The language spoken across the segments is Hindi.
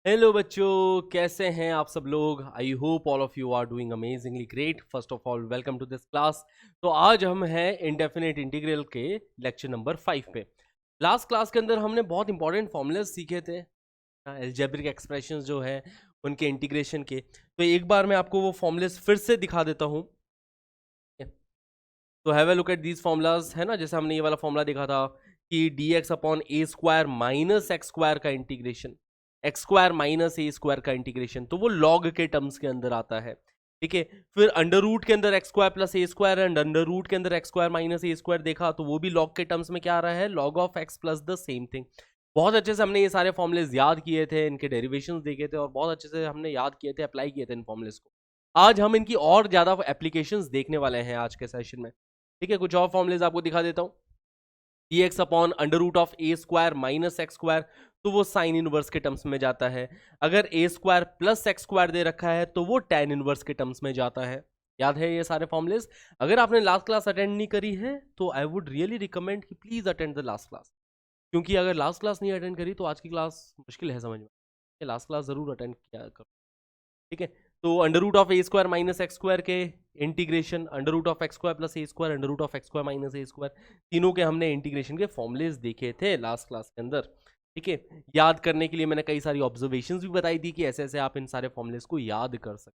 हेलो बच्चों, कैसे हैं आप सब लोग। I hope all of you are doing amazingly great. First of all welcome to this class. तो आज हम हैं इंडेफिनेट इंटीग्रल के लेक्चर नंबर 5 पे। लास्ट क्लास के अंदर हमने बहुत इंपॉर्टेंट फॉर्मूलाज सीखे थे, एल्जेब्रिक एक्सप्रेशंस जो है उनके इंटीग्रेशन के। तो एक बार मैं आपको वो फॉर्मूलाज फिर से दिखा देता हूँ। तो have a look at these formulas, है ना। जैसे हमने ये वाला फॉर्मूला देखा था कि d x upon a square minus x square का integration, x square minus a square का इंटीग्रेशन, तो वो लॉग के टर्म्स के अंदर आता है। ठीक है। फिर अंडर रूट के अंदर x square plus a square and under root के अंदर x square minus a square देखा, तो वो भी लॉग के टर्म्स में क्या आ रहा है, log of x plus the same thing. बहुत अच्छे से हमने ये सारे फॉर्मुलेज याद किए थे, इनके डेरिवेशंस देखे थे और बहुत अच्छे से हमने याद किए थे, अप्लाई किए थे इन फॉर्मुलेज को। आज हम इनकी और ज्यादा एप्लीकेशंस देखने वाले हैं आज के सेशन में। ठीक है, कुछ और फॉर्मुलेज आपको दिखा देता हूं। D x upon under root of a square minus x square, तो वो साइन इनवर्स के टर्म्स में जाता है। अगर ए स्क्वायर प्लस एक्स स्क्वायर दे रखा है तो वो टेन इनवर्स के टर्म्स में जाता है। याद है ये सारे फॉर्मुलेज। अगर आपने लास्ट क्लास अटेंड नहीं करी है तो आई वुड रियली रिकमेंड कि please attend the last class, क्योंकि अगर लास्ट क्लास नहीं अटेंड करी तो आज की क्लास मुश्किल है समझ में। लास्ट क्लास जरूर अटेंड किया करो। ठीक है। तो under root of a square minus x square के integration, under root of x square plus a square, under root of x square minus a square, तीनों के हमने इंटीग्रेशन के फॉर्मुलेज देखे थे लास्ट क्लास के अंदर। ठीक है। याद करने के लिए मैंने कई सारी ऑब्जर्वेशंस भी बताई थी कि ऐसे ऐसे आप इन सारे फॉर्मुलेज को याद कर सकते।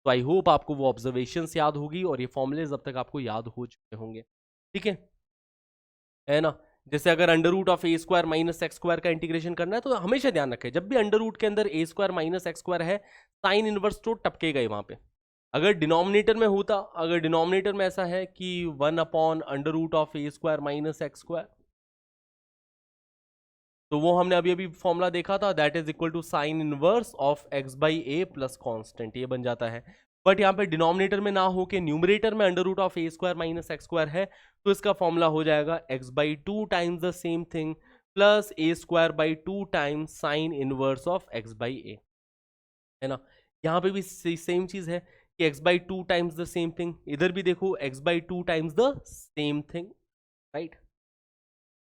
तो आई होप आपको वो ऑब्जर्वेशंस याद होगी और ये फॉर्मुलेज अब तक आपको याद हो चुके होंगे। ठीक है ना। जैसे अगर under root of a square minus x square का इंटीग्रेशन करना है तो हमेशा ध्यान रखें, जब भी अंडर रूट के अंदर ए स्क्वायर माइनस एक्स स्क्वायर है, साइन इनवर्स तो टपकेगा ही वहां पे। अगर डिनोमिनेटर में होता, अगर डिनोमिनेटर में ऐसा है कि one upon under root of a square minus x square, तो वो हमने अभी अभी फॉर्मूला देखा था, that is equal to sine inverse of x by a plus constant, ये बन जाता है। बट यहाँ पे डिनोमिनेटर में ना हो के न्यूमरेटर में under root of a square minus x square है, तो इसका फॉर्मूला हो जाएगा x by two times the same thing plus a square by two times sine inverse of x by a, है ना। यहाँ पे भी सेम चीज है कि x by two times the same thing, इधर भी देखो x by two times the same thing, right.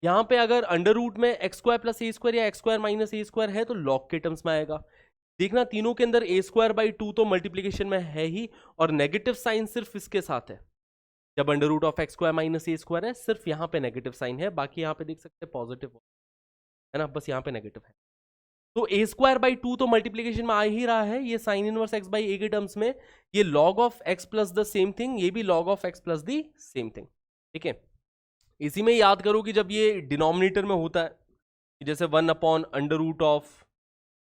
यहाँ पे अगर अंडर रूट में x square plus a square या x square minus a square है तो लॉग के टर्म्स में आएगा। देखना तीनों के अंदर ए स्क्वायर बाई टू तो मल्टीप्लीकेशन में है ही, और नेगेटिव साइन सिर्फ इसके साथ है। जब under root of x square minus a square है, सिर्फ यहाँ पे नेगेटिव साइन है, बाकी यहाँ पे देख सकते हैं पॉजिटिव है ना, बस यहाँ पे नेगेटिव है। तो ए स्क्वायर बाई टू तो मल्टीप्लीकेशन में आ ही रहा है, ये साइन इनवर्स एक्स बाई ए के टर्म्स में, ये log of x plus the same thing, ये भी log of x plus the same thing. ठीक है। इसी में याद करो कि जब ये डिनोमिनेटर में होता है, जैसे one upon under root of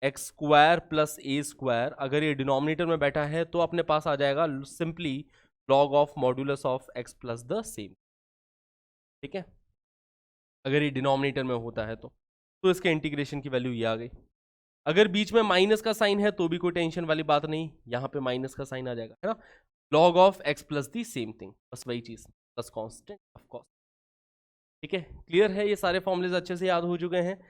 x square plus a square, अगर ये डिनोमिनेटर में बैठा है तो अपने पास आ जाएगा simply log of modulus of x plus the same. ठीक है। अगर ये डिनोमिनेटर में होता है तो इसके इंटीग्रेशन की वैल्यू ये आ गई। अगर बीच में माइनस का साइन है तो भी कोई टेंशन वाली बात नहीं, यहाँ पे माइनस का साइन आ जाएगा, है ना। Log of x plus the same thing, बस वही चीज, प्लस कॉन्स्टेंट ऑफ कॉस्ट। ठीक है, क्लियर है, ये सारे फॉर्मुलेज अच्छे से याद हो चुके हैं।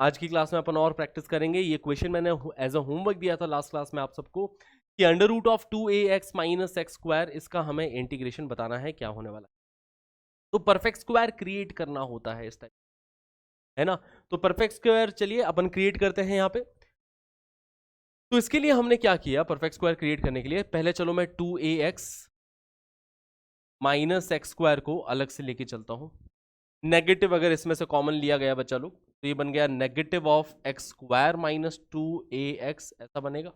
आज की क्लास में अपन और प्रैक्टिस करेंगे। ये क्वेश्चन मैंने एज अ होमवर्क दिया था लास्ट क्लास में आप सबको कि under root of two a x minus x square, इसका हमें इंटीग्रेशन बताना है क्या होने वाला है। तो परफेक्ट स्क्वायर क्रिएट करना होता है इस टाइप, है ना। तो परफेक्ट स्क्वायर चलिए अपन क्रिएट करते हैं यहाँ पे। तो इसके लिए हमने क्या किया, परफेक्ट स्क्वायर क्रिएट करने के लिए पहले चलो मैं two a x minus x square को अलग से लेके चलता हूं। नेगेटिव अगर इसमें से कॉमन लिया गया बच्चा लोग, तो ये बन गया negative of x square minus two a x, ऐसा बनेगा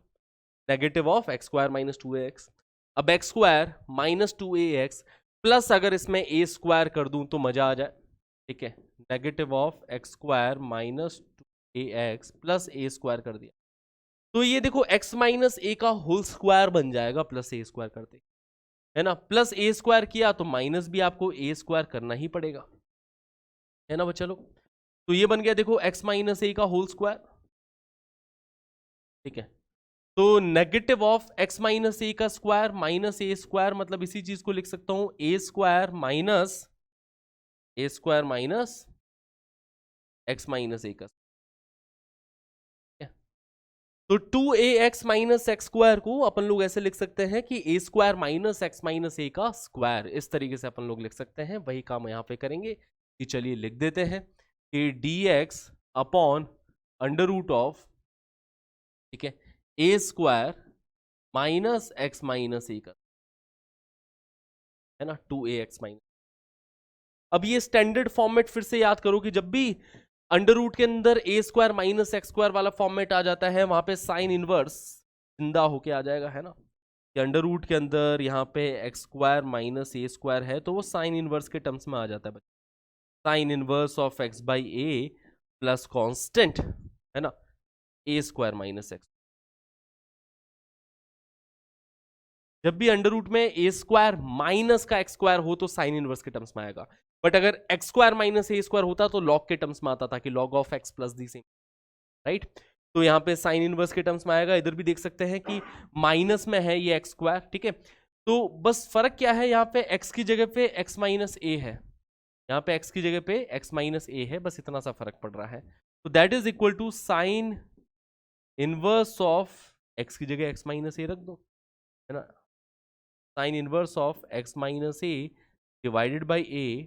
negative of x square minus two a x. अब x square minus two a x plus अगर इसमें ए स्क्वायर कर दूं तो मजा आ जाए। ठीक है, negative of x square minus two a x plus a square कर दिया, तो ये देखो एक्स माइनस ए का होल स्क्वायर बन जाएगा प्लस ए स्क्वायर करते, है ना। प्लस ए स्क्वायर किया तो माइनस भी आपको ए स्क्वायर करना ही पड़ेगा, है ना बच्चा लोग। तो ये बन गया देखो एक्स माइनस ए का होल स्क्वायर। ठीक है, तो negative of x minus a का स्क्वायर माइनस ए स्क्वायर, मतलब इसी चीज को लिख सकता हूं a square minus x minus a का। तो two a x minus x square को अपन लोग ऐसे लिख सकते हैं कि a square minus x minus a का स्क्वायर, इस तरीके से अपन लोग लिख सकते हैं। वही काम यहां पे करेंगे कि चलिए लिख देते हैं कि d x upon under root of ठीक है, a square minus x minus a का, है ना, 2ax माइनस। अब ये स्टैंडर्ड फॉर्मेट फिर से याद करो कि जब भी अंडर रूट के अंदर ए स्क्वायर माइनस एक्स स्क्वायर वाला फॉर्मेट आ जाता है, वहां पे साइन इनवर्स जिंदा होके आ जाएगा, है ना, कि अंडर रूट के अंदर यहाँ पे x square minus a square है तो वो साइन इनवर्स के टर्म्स में आ जाता है, sine inverse of x by a plus constant, है ना, ए स्क्वायर माइनस एक्स। जब भी अंडर रूट में ए स्क्वायर माइनस का एक्स स्क्वायर हो तो साइन इनवर्स के टर्म्स में आएगा, बट अगर x square minus a square होता तो लॉग के टर्म्स में आता था, कि log of x plus the same, right. तो यहाँ पे साइन इनवर्स के टर्म्स में आएगा। इधर भी देख सकते हैं कि माइनस में है ये एक्स स्क्वायर, ठीक है। तो बस फर्क क्या है, यहाँ पे एक्स की जगह पे एक्स माइनस ए है, यहाँ पे एक्स की जगह पे एक्स माइनस ए है, बस इतना सा फर्क पड़ रहा है। तो that is equal to sine inverse of x की जगह एक्स माइनस ए रख दो, है ना, sine inverse of x minus a divided by a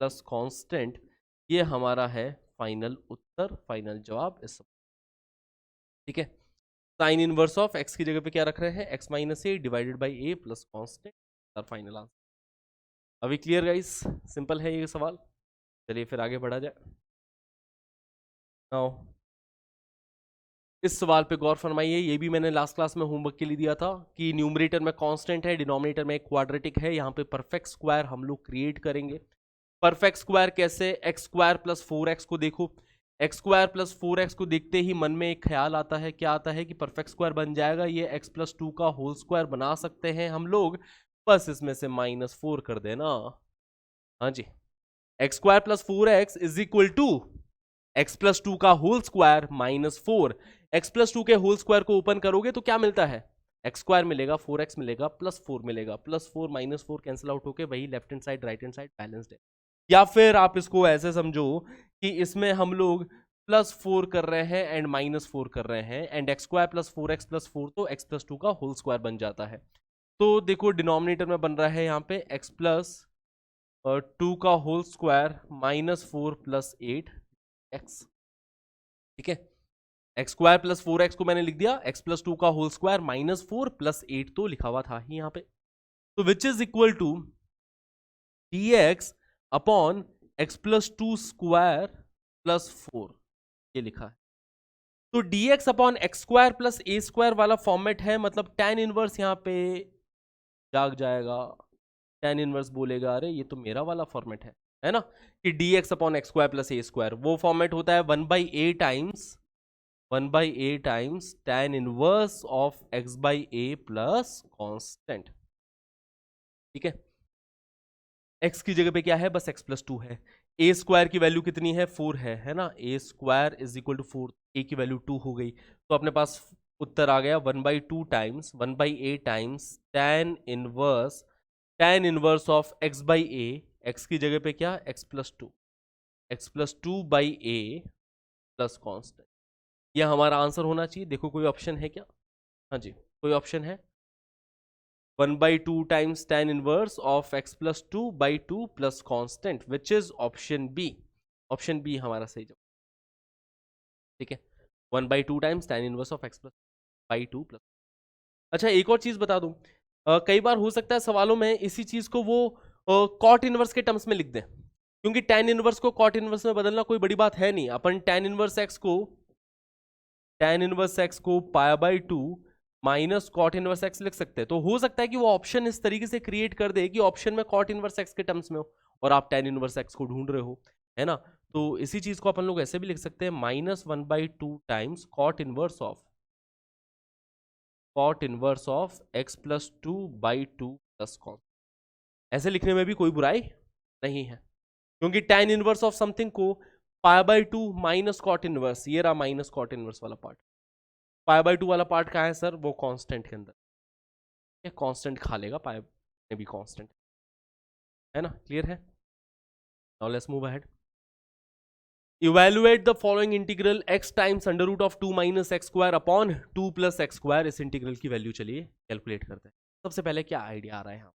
plus constant. ये हमारा है फाइनल उत्तर, फाइनल जवाब इस, ठीक है। साइन इनवर्स ऑफ एक्स की जगह पे क्या रख रहे हैं, x minus a divided by a plus constant, final answer. अभी क्लियर गाइस, सिंपल है ये सवाल। चलिए फिर आगे बढ़ा जाए। नाउ इस सवाल पे गौर फरमाइए, ये भी मैंने लास्ट क्लास में होमवर्क के लिए दिया था कि न्यूमरेटर में कांस्टेंट है, डिनोमिनेटर में एक क्वाड्रेटिक है, यहाँ पे परफेक्ट स्क्वायर हम लोग क्रिएट करेंगे। परफेक्ट स्क्वायर कैसे, एक्स स्क्वायर प्लस 4x को देखो, एक्स स्क्वायर प्लस 4x को देखते ही मन में एक ख्याल आता है, क्या आता है कि परफेक्ट स्क्वायर बन जाएगा, ये x प्लस 2 का होल स्क्वायर बना सकते हैं हम लोग, बस इसमें से -4 कर देना। हाँ जी, x square plus 4x is equal to x plus 2 का होल स्क्वायर -4। एक्स प्लस 2 के होल स्क्वायर को ओपन करोगे तो क्या मिलता है, एक्स स्क्वायर मिलेगा, 4x मिलेगा, प्लस 4 मिलेगा, प्लस 4 -4 कैंसिल आउट होके वही left hand side right hand side balanced है। या फिर आप इसको ऐसे समझो कि इसमें हम लोग +4 कर रहे हैं एंड -4 कर रहे हैं, and x square plus 4x plus 4 तो x प्लस 2 का होल स्क्वायर बन जाता है। तो देखो डिनोमिनेटर में बन रहा है यहाँ पे x प्लस 2 का होल स्क्वायर -4 प्लस 8x, ठीक है। एक्स स्क्वायर प्लस 4x को मैंने लिख दिया, x प्लस 2 का होल स्क्वायर -4 प्लस 8 तो लिखा हुआ था ही यहाँ पे। तो which is equal to dx upon x plus 2 square plus 4, ये लिखा है। तो dx upon x square plus a square वाला फॉर्मेट है, मतलब tan इनवर्स यहाँ पे जाग जाएगा, tan इनवर्स बोलेगा अरे ये तो मेरा वाला फॉर्मेट है ना, कि dx upon x square plus a square, वो फॉर्मेट होता है 1/a times tan inverse of x by a plus constant, ठीक है। x की जगह पे क्या है, बस x प्लस 2 है, a स्क्वायर की वैल्यू कितनी है, 4 है ना, a square is equal to 4, a की वैल्यू 2 हो गई, तो अपने पास उत्तर आ गया 1/2 times 1/a times tan inverse of x by A, x की जगह पे क्या, x plus 2 by a plus constant. यह हमारा आंसर होना चाहिए। देखो कोई ऑप्शन है क्या, हाँ जी कोई ऑप्शन है, 1/2 times tan inverse of x plus 2 by 2 plus constant, which is option b. Option b हमारा सही जवाब, ठीक है, 1/2 times tan inverse of x plus by 2 plus. अच्छा एक और चीज बता दूं, कई बार हो सकता है सवालों में इसी चीज को वो कॉट इनवर्स के टर्म्स में लिख दें, क्योंकि tan इनवर्स को कॉट इनवर्स में बदलना कोई बड़ी बात है नहीं। अपन tan इनवर्स x को pi by 2 minus cot inverse x लिख सकते हैं। तो हो सकता है कि वो ऑप्शन इस तरीके से क्रिएट कर दे कि ऑप्शन में कॉट इनवर्स एक्स के टर्म्स में हो और आप tan इनवर्स एक्स को ढूंढ रहे हो, है ना। तो इसी चीज को अपन लोग ऐसे भी लिख सकते हैं, -1/2 times cot inverse of x plus 2 by 2 plus cot. ऐसे लिखने में भी कोई बुराई नहीं है, क्योंकि tan इनवर्स ऑफ समथिंग को pi by 2 minus cot inverse, ये रहा माइनस कॉट इनवर्स वाला पार्ट, पाई बाई 2 वाला पार्ट कहाँ है सर, वो कांस्टेंट के अंदर, ये कांस्टेंट खा लेगा, पाई में भी कांस्टेंट है ना, क्लियर है। Now let's move ahead. Evaluate the following integral x times under root of 2 minus x square upon 2 plus x square. इस इंटीग्रल की वैल्यू चलिए कैलकुलेट करते हैं। सबसे पहले क्या आइडिया आ रहा है यहाँ,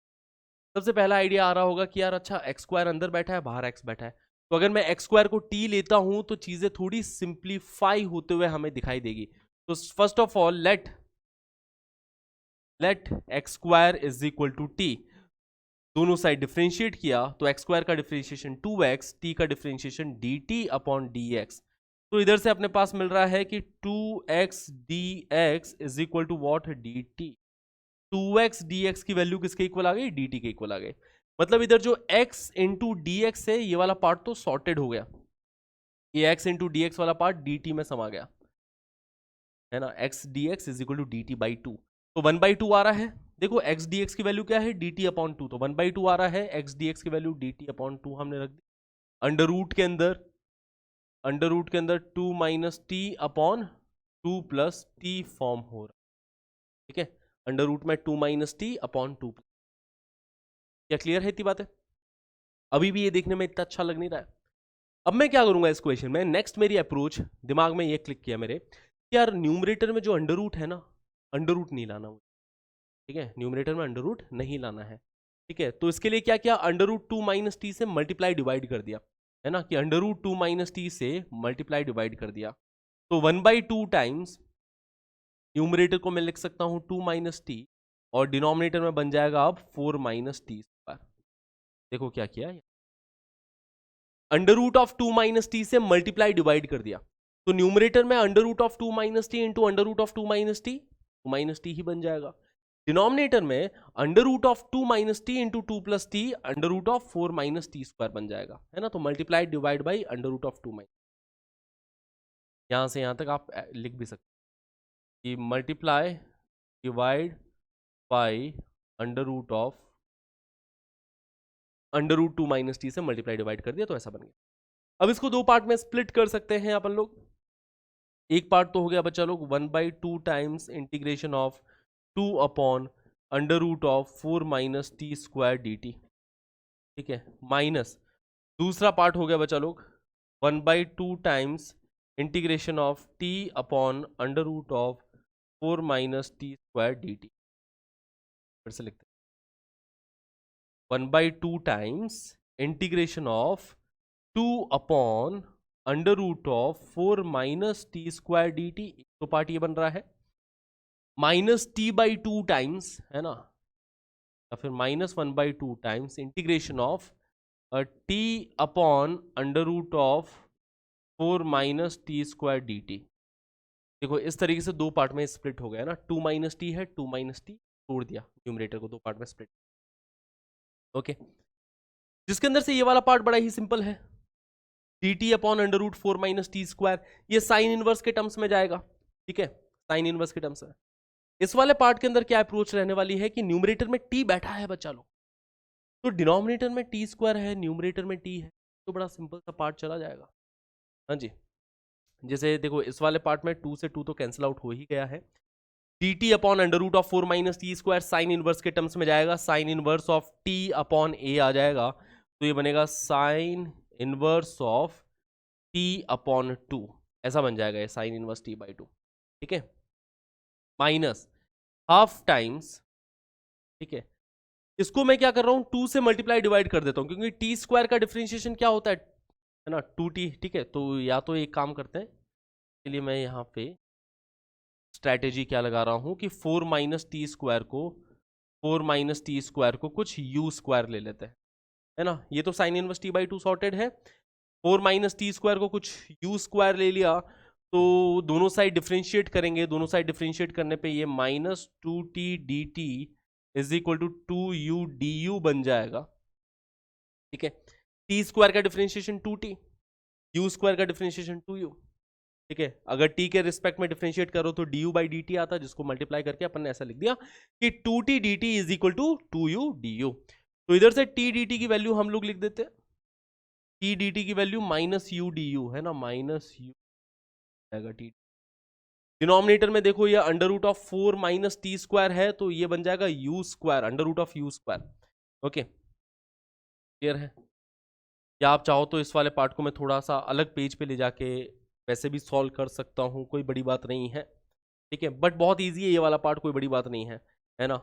सबसे पहला आइडिया आ रहा होगा कि यार अच्छा एक्स स्क्वायर अंदर बैठा है, बाहर एक्स बैठा है, तो अगर मैं एक्स स्क्वायर को t लेता हूं तो चीजें थोड़ी सिंप्लीफाई होते हुए हमें दिखाई देगी। तो first of all let x square is equal to t, दोनों साइड डिफरेंशिएट किया तो एक्स स्क्वायर का डिफरेंशिएशन 2x, टी का डिफरेंशिएशन dt अपॉन dx। तो इधर से अपने पास मिल रहा है कि 2x dx is equal to what, dt। 2x dx की वैल्यू किसके इक्वल आ गई, dt के इक्वल आ गई। मतलब इधर जो x इंटू डी एक्स है ये वाला पार्ट तो सॉर्टेड हो गया, ये x इंटू डी एक्स वाला पार्ट dt में समा गया, है ना। x dx is equal to dt by 2, तो 1/2 आ रहा है। देखो x dx की वैल्यू क्या है, dt अपॉन 2, तो 1/2 आ रहा है। x dx की वैल्यू dt अपॉन 2 हमने रख दी। अंडर रूट के अंदर 2 minus T upon 2 plus T form हो रहा है, ठीक है। अंडर रूट में 2 माइनस टी अपॉन 2। क्या क्लियर है इतनी बात है? अभी भी ये देखने में इतना अच्छा लग नहीं रहा है। अब मैं क्या करूंगा इस क्वेश्चन में, नेक्स्ट मेरी अप्रोच, दिमाग में ये क्लिक किया मेरे कि यार न्यूमरेटर में जो अंडर रूट है ना, अंडर रूट नहीं लाना मुझे, ठीक है। न्यूमरेटर में अंडर रूट नहीं लाना है, ठीक है। तो इसके लिए क्या किया, अंडर रूट 2 माइनस टी से मल्टीप्लाई डिवाइड कर दिया, है ना, कि अंडर रूट 2 माइनस टी से मल्टीप्लाई डिवाइड कर दिया। तो 1/2 टाइम्स न्यूमरेटर को मैं लिख सकता हूं 2 माइनस टी, और डिनोमिनेटर में बन जाएगा अब 4 माइनस टी स्क्वायर। देखो क्या किया, under root of 2 minus t से मल्टीप्लाई डिवाइड कर दिया। तो न्यूमरेटर में under root of 2 minus t into under root of 2 minus t ही बन जाएगा। डिनोमिनेटर में under root of 2 minus t into 2 plus t under root of 4 minus t square बन जाएगा, है ना। तो multiply divide by under root of 2 minus, यहां से यहां तक आप लिख भी सकते कि multiply divide by under root 2 minus t से मल्टीप्लाई डिवाइड कर दिया, तो ऐसा बन गया। अब इसको दो पार्ट में स्प्लिट कर सकते हैं अपन लोग। एक पार्ट तो हो गया बच्चा लोग 1/2 times integration of 2 upon under root of 4 minus t square d t, ठीक है, माइनस दूसरा पार्ट हो गया बच्चा लोग 1/2 times integration of t upon under root of 4 minus t square d t. फिर से लिखते हैं 1/2 times integration of 2 upon under root of 4 minus t square d t. तो पार्ट ये बन रहा है माइनस टी बाई 2 टाइम्स, है ना, या फिर -1/2 times integration of t upon under root of 4 minus t square d t. देखो इस तरीके से दो पार्ट में स्प्लिट हो गया ना, 2 माइनस टी है, 2 माइनस टी तोड़ दिया, न्यूमरेटर को दो पार्ट में स्प्लिट, ओके। जिसके अंदर से ये वाला पार्ट बड़ा ही सिंपल है, d t upon under root 4 minus t square, ये साइन इनवर्स के टर्म्स में जाएगा, ठीक है, साइन इनवर्स के टर्म्स में। इस वाले पार्ट के अंदर क्या अप्रोच रहने वाली है कि न्यूमरेटर में टी बैठा है बच्चा लोग, तो डिनोमिनेटर में टी स्क्वायर है, न्यूमरेटर में टी है, तो बड़ा सिंपल सा पार्ट चला जाएगा। हाँ जी, जैसे देखो इस वाले पार्ट में 2 से 2 तो कैंसिल आउट हो ही गया है, d t upon under root of 4 minus t square sine inverse के टर्म्स में जाएगा, sine inverse of t upon a आ जाएगा, तो ये बनेगा sine inverse of t upon 2, ऐसा बन जाएगा ये साइन इनवर्स टी बाई 2, ठीक है, माइनस हाफ टाइम्स, ठीक है। इसको मैं क्या कर रहा हूं, 2 से मल्टीप्लाई डिवाइड कर देता हूं, क्योंकि टी स्क्वायर का डिफरेंशिएशन क्या होता है ना, 2t, ठीक है। तो या तो एक काम करते हैं, इसलिए मैं यहाँ पे स्ट्रैटेजी क्या लगा रहा हूं कि 4 माइनस टी स्क्वायर को कुछ u स्क्वायर ले लेते हैं, है ना। ये तो sign inverse t by 2 sorted है, 4 माइनस टी स्क्वायर को कुछ u स्क्वायर ले लिया, तो दोनों साइड डिफरेंशिएट करेंगे, दोनों साइड डिफरेंशिएट करने पे ये -2t dt is equal to 2u du बन जाएगा, ठीक है। टी स्क्वायर का डिफरेंशिएशन 2t, u स्क्वायर का डिफरेंशिएशन 2u, ठीक है। अगर t के रिस्पेक्ट में डिफरेंशिएट करो तो du बाई dt आता, जिसको मल्टीप्लाई करके अपन ने ऐसा लिख दिया कि 2t dt is equal to 2u du। तो इधर से t dt की वैल्यू हम लोग लिख देते हैं, t dt की वैल्यू -u du, है ना, -u आएगा t। डिनोमिनेटर में देखो ये under root of 4 minus t square है, तो ये बन जाएगा u square, under root of u square, okay, clear है। या आप चाहो तो इस वाले पार्ट को मैं थोड़ा सा अलग पेज पे ले जाके वैसे भी सॉल्व कर सकता हूँ, कोई बड़ी बात नहीं है, ठीक है, बट बहुत ईजी है ये वाला पार्ट, कोई बड़ी बात नहीं है ना।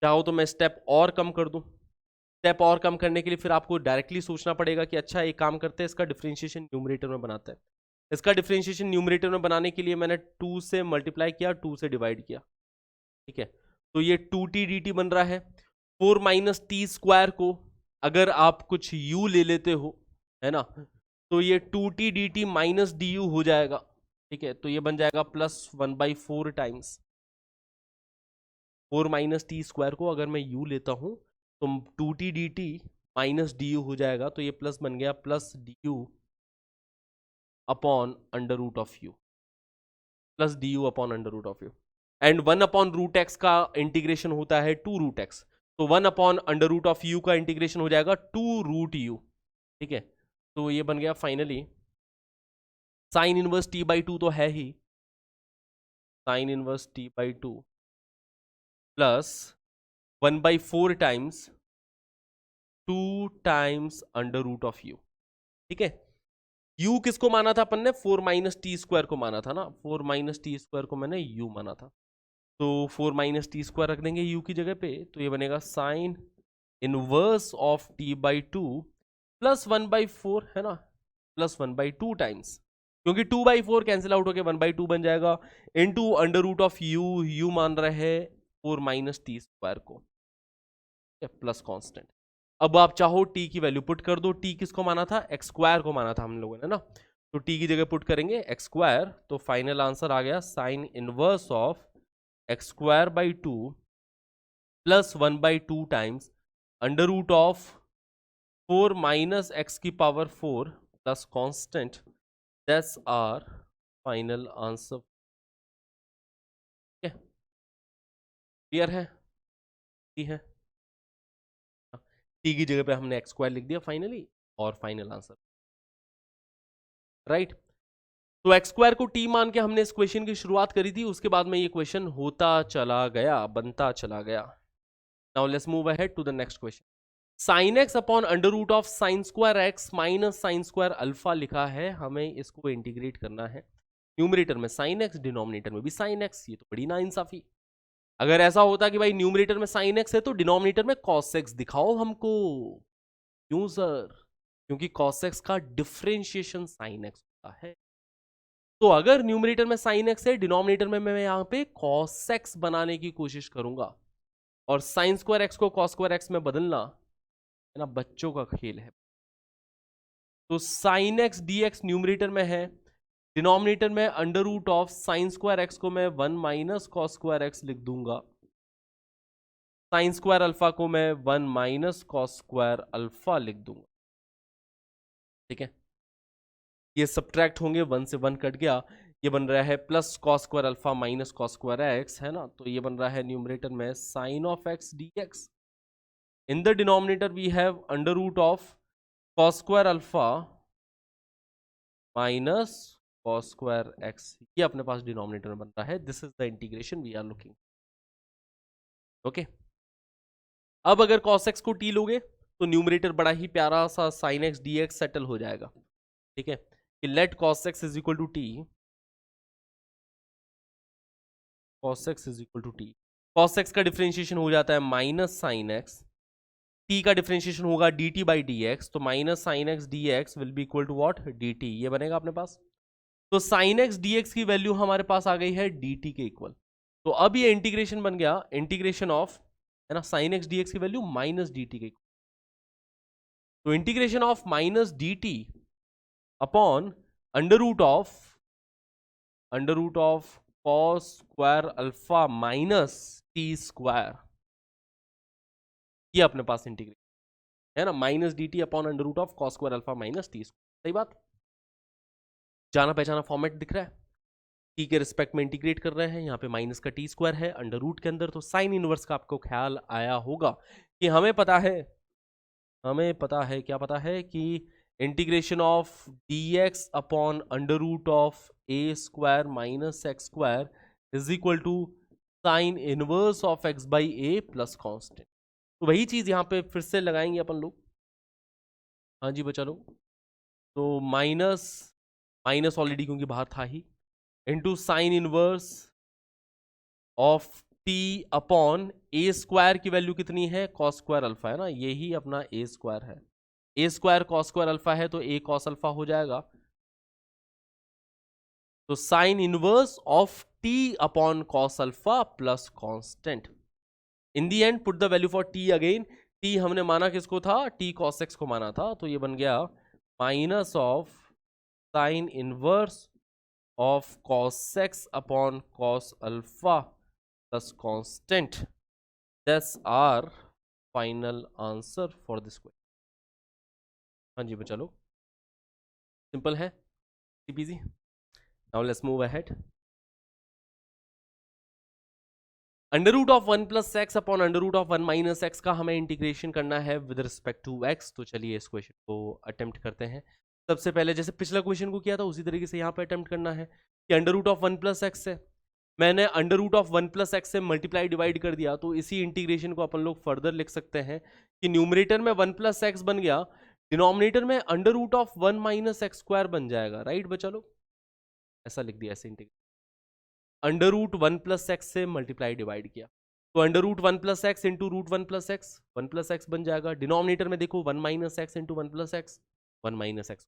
चाहो तो मैं स्टेप और कम कर दूँ, स्टेप और कम करने के लिए फिर आपको डायरेक्टली सोचना पड़ेगा कि अच्छा एक काम करते हैं, इसका डिफरेंशिएशन न्यूमरेटर में बनाते हैं, इसका डिफरेंशिएशन न्यूमरेटर में बनाने के लिए मैंने 2 से मल्टीप्लाई किया, 2 से डिवाइड किया, ठीक है। तो ये 2t dt बन रहा है। 4 माइनस टी स्क्वायर को अगर आप कुछ u ले लेते हो, है ना, तो ये 2t dt minus D you हो जाएगा, ठीक है। तो ये बन जाएगा plus 1/4 times 4 minus t square को अगर मैं u लेता हूं तो 2t dt minus D you हो जाएगा, तो ये प्लस बन गया plus d u upon under root of u, plus d u upon under root of u. And 1 upon root x का इंटीग्रेशन होता है 2 रूट एक्स, तो 1 upon under root of u का इंटीग्रेशन हो जाएगा 2 रूट यू, ठीक है। तो ये बन गया finally sine inverse t by 2 तो है ही, sine inverse t by 2 plus 1/4 times 2 times under root of u, ठीक है। u किसको माना था अपन ने? 4 माइनस टी स्क्वायर को माना था ना, 4 माइनस टी स्क्वायर को मैंने u माना था, तो 4 माइनस टी स्क्वायर रख देंगे u की जगह पे, तो ये बनेगा sine inverse of t by 2 plus 1/4, है ना, प्लस 1/2 टाइम्स, क्योंकि 2/4 कैंसिल आउट होकर 1/2 बन जाएगा, into under root of u मान रहे हैं 4 माइनस टी स्क्वायर को, प्लस कांस्टेंट। अब आप चाहो t की वैल्यू पुट कर दो, t किसको माना था? x स्क्वायर को माना था हम लोगों ने ना, तो t की जगह पुट करेंगे x स्क्वायर, तो फाइनल आंसर आ गया sine inverse of x square by 2 plus 1/2 times under root of 4 minus x की power 4 plus constant, that's our final answer. Clear है? ठीक है, टी की जगह पे हमने एक्स स्क्वायर लिख दिया फाइनली, और फाइनल आंसर, राइट। तो एक्स स्क्वायर को टी मान के हमने इस क्वेश्चन की शुरुआत करी थी, उसके बाद में ये क्वेश्चन होता चला गया, बनता चला गया। Now let's move ahead to the next question. Sine x upon under root of sine square x minus sine square alpha लिखा है, हमें इसको इंटीग्रेट करना है। न्यूमरेटर में साइन एक्स, डिनोमिनेटर में भी साइन एक्स, ये तो बड़ी नाइंसाफी। अगर ऐसा होता कि भाई न्यूमरेटर में साइन एक्स है तो डिनोमिनेटर में कॉस एक्स दिखाओ हमको, क्यों सर? क्योंकि कॉस एक्स का डिफरेंशिएशन साइन एक्स होता है। तो अगर न्यूमरेटर में साइन एक्स है, डिनोमिनेटर में मैं यहां पे कॉस एक्स बनाने की कोशिश करूंगा, और साइन स्क्वायर एक्स को कॉस स्क्वायर एक्स में बदलना, है ना, बच्चों का खेल है। तो sine x d x numerator में है, डिनोमिनेटर में under root of sine square x को मैं 1 माइनस कॉस स्क्वायर एक्स लिख दूंगा, साइन स्क्वायर अल्फा को मैं 1 माइनस कॉस स्क्वायर अल्फा लिख दूंगा, ठीक है। ये सब्ट्रैक्ट होंगे, 1 से 1 कट गया, ये बन रहा है plus cos square alpha minus cos square x, है ना। तो ये बन रहा है न्यूमरेटर में sine of x d x, in the denominator we have under root of cos square alpha minus cos square x, ये अपने पास डिनोमिनेटर में बन रहा है। This is the integration we are looking, okay. अब अगर cos x को t लोगे तो न्यूमरेटर बड़ा ही प्यारा सा sin x dx सेटल हो जाएगा, ठीक है, कि let cos x is equal to t, cos x is equal to t, cos x का डिफरेंशिएशन हो जाता है माइनस साइन एक्स, t का डिफरेंशिएशन होगा dt बाई डी एक्स, तो minus sine x d x will be equal to what? dt, ये बनेगा अपने पास। तो साइन एक्स डी एक्स की वैल्यू हमारे पास आ गई है dt के इक्वल, तो अब ये इंटीग्रेशन बन गया इंटीग्रेशन ऑफ, है ना, साइन एक्स डी एक्स की वैल्यू माइनस डी टी के, तो integration of minus d t upon under root of cos square alpha minus t square, ये अपने पास इंटीग्रेशन है ना, minus d t upon under root of cos square alpha minus t square. सही बात, जाना पहचाना फॉर्मेट दिख रहा है। टी के रिस्पेक्ट में इंटीग्रेट कर रहे हैं, यहाँ पे माइनस का टी स्क्वायर है अंडर रूट के अंदर, तो साइन इनवर्स का आपको ख्याल आया होगा कि हमें पता है क्या पता है कि integration of d x upon under root of a square minus x square is equal to sine inverse of x by a plus constant. तो वही चीज यहाँ पे फिर से लगाएंगे अपन लोग, हाँ जी बचा लोग, तो माइनस ऑलरेडी क्योंकि बाहर था ही, into sine inverse of t upon a square की वैल्यू कितनी है? कॉस स्क्वायर अल्फा, है ना, यही अपना ए स्क्वायर है, a square cos square alpha है तो ए कॉस अल्फा हो जाएगा, तो sign inverse of t upon cos alpha plus constant. In the and put the value for T again. T हमने माना किसको था, टी कॉस एक्स को माना था, तो ये बन गया minus of sine inverse of cos x upon cos alpha plus constant. That's our final answer for this question. हाँ जी बच्चा लोग, सिंपल है, easy. Now let's move ahead. Under root of 1 plus x upon under root of 1 minus x का हमें इंटीग्रेशन करना है विद रिस्पेक्ट टू एक्स। तो चलिए इस क्वेश्चन को अटेम्प्ट करते हैं। सबसे पहले जैसे पिछला क्वेश्चन को किया था उसी तरीके से यहाँ पे अटेम्प्ट करना है कि under root of 1 plus x है, मैंने under root of 1 plus x से मल्टीप्लाई डिवाइड कर दिया, तो इसी इंटीग्रेशन को अपन लोग फर्दर लिख सकते हैं कि न्यूमरेटर में 1 प्लस एक्स बन गया, डिनोमिनेटर में under root of 1 minus x square बन जाएगा। राइट बच्चा लोग, ऐसा लिख दिया, ऐसे integration under root 1 plus x से मल्टीप्लाई डिवाइड किया, तो under root 1 plus x into root 1 plus x बन जाएगा। डिनोमिनेटर में देखो 1 minus x into 1 plus x, 1 minus x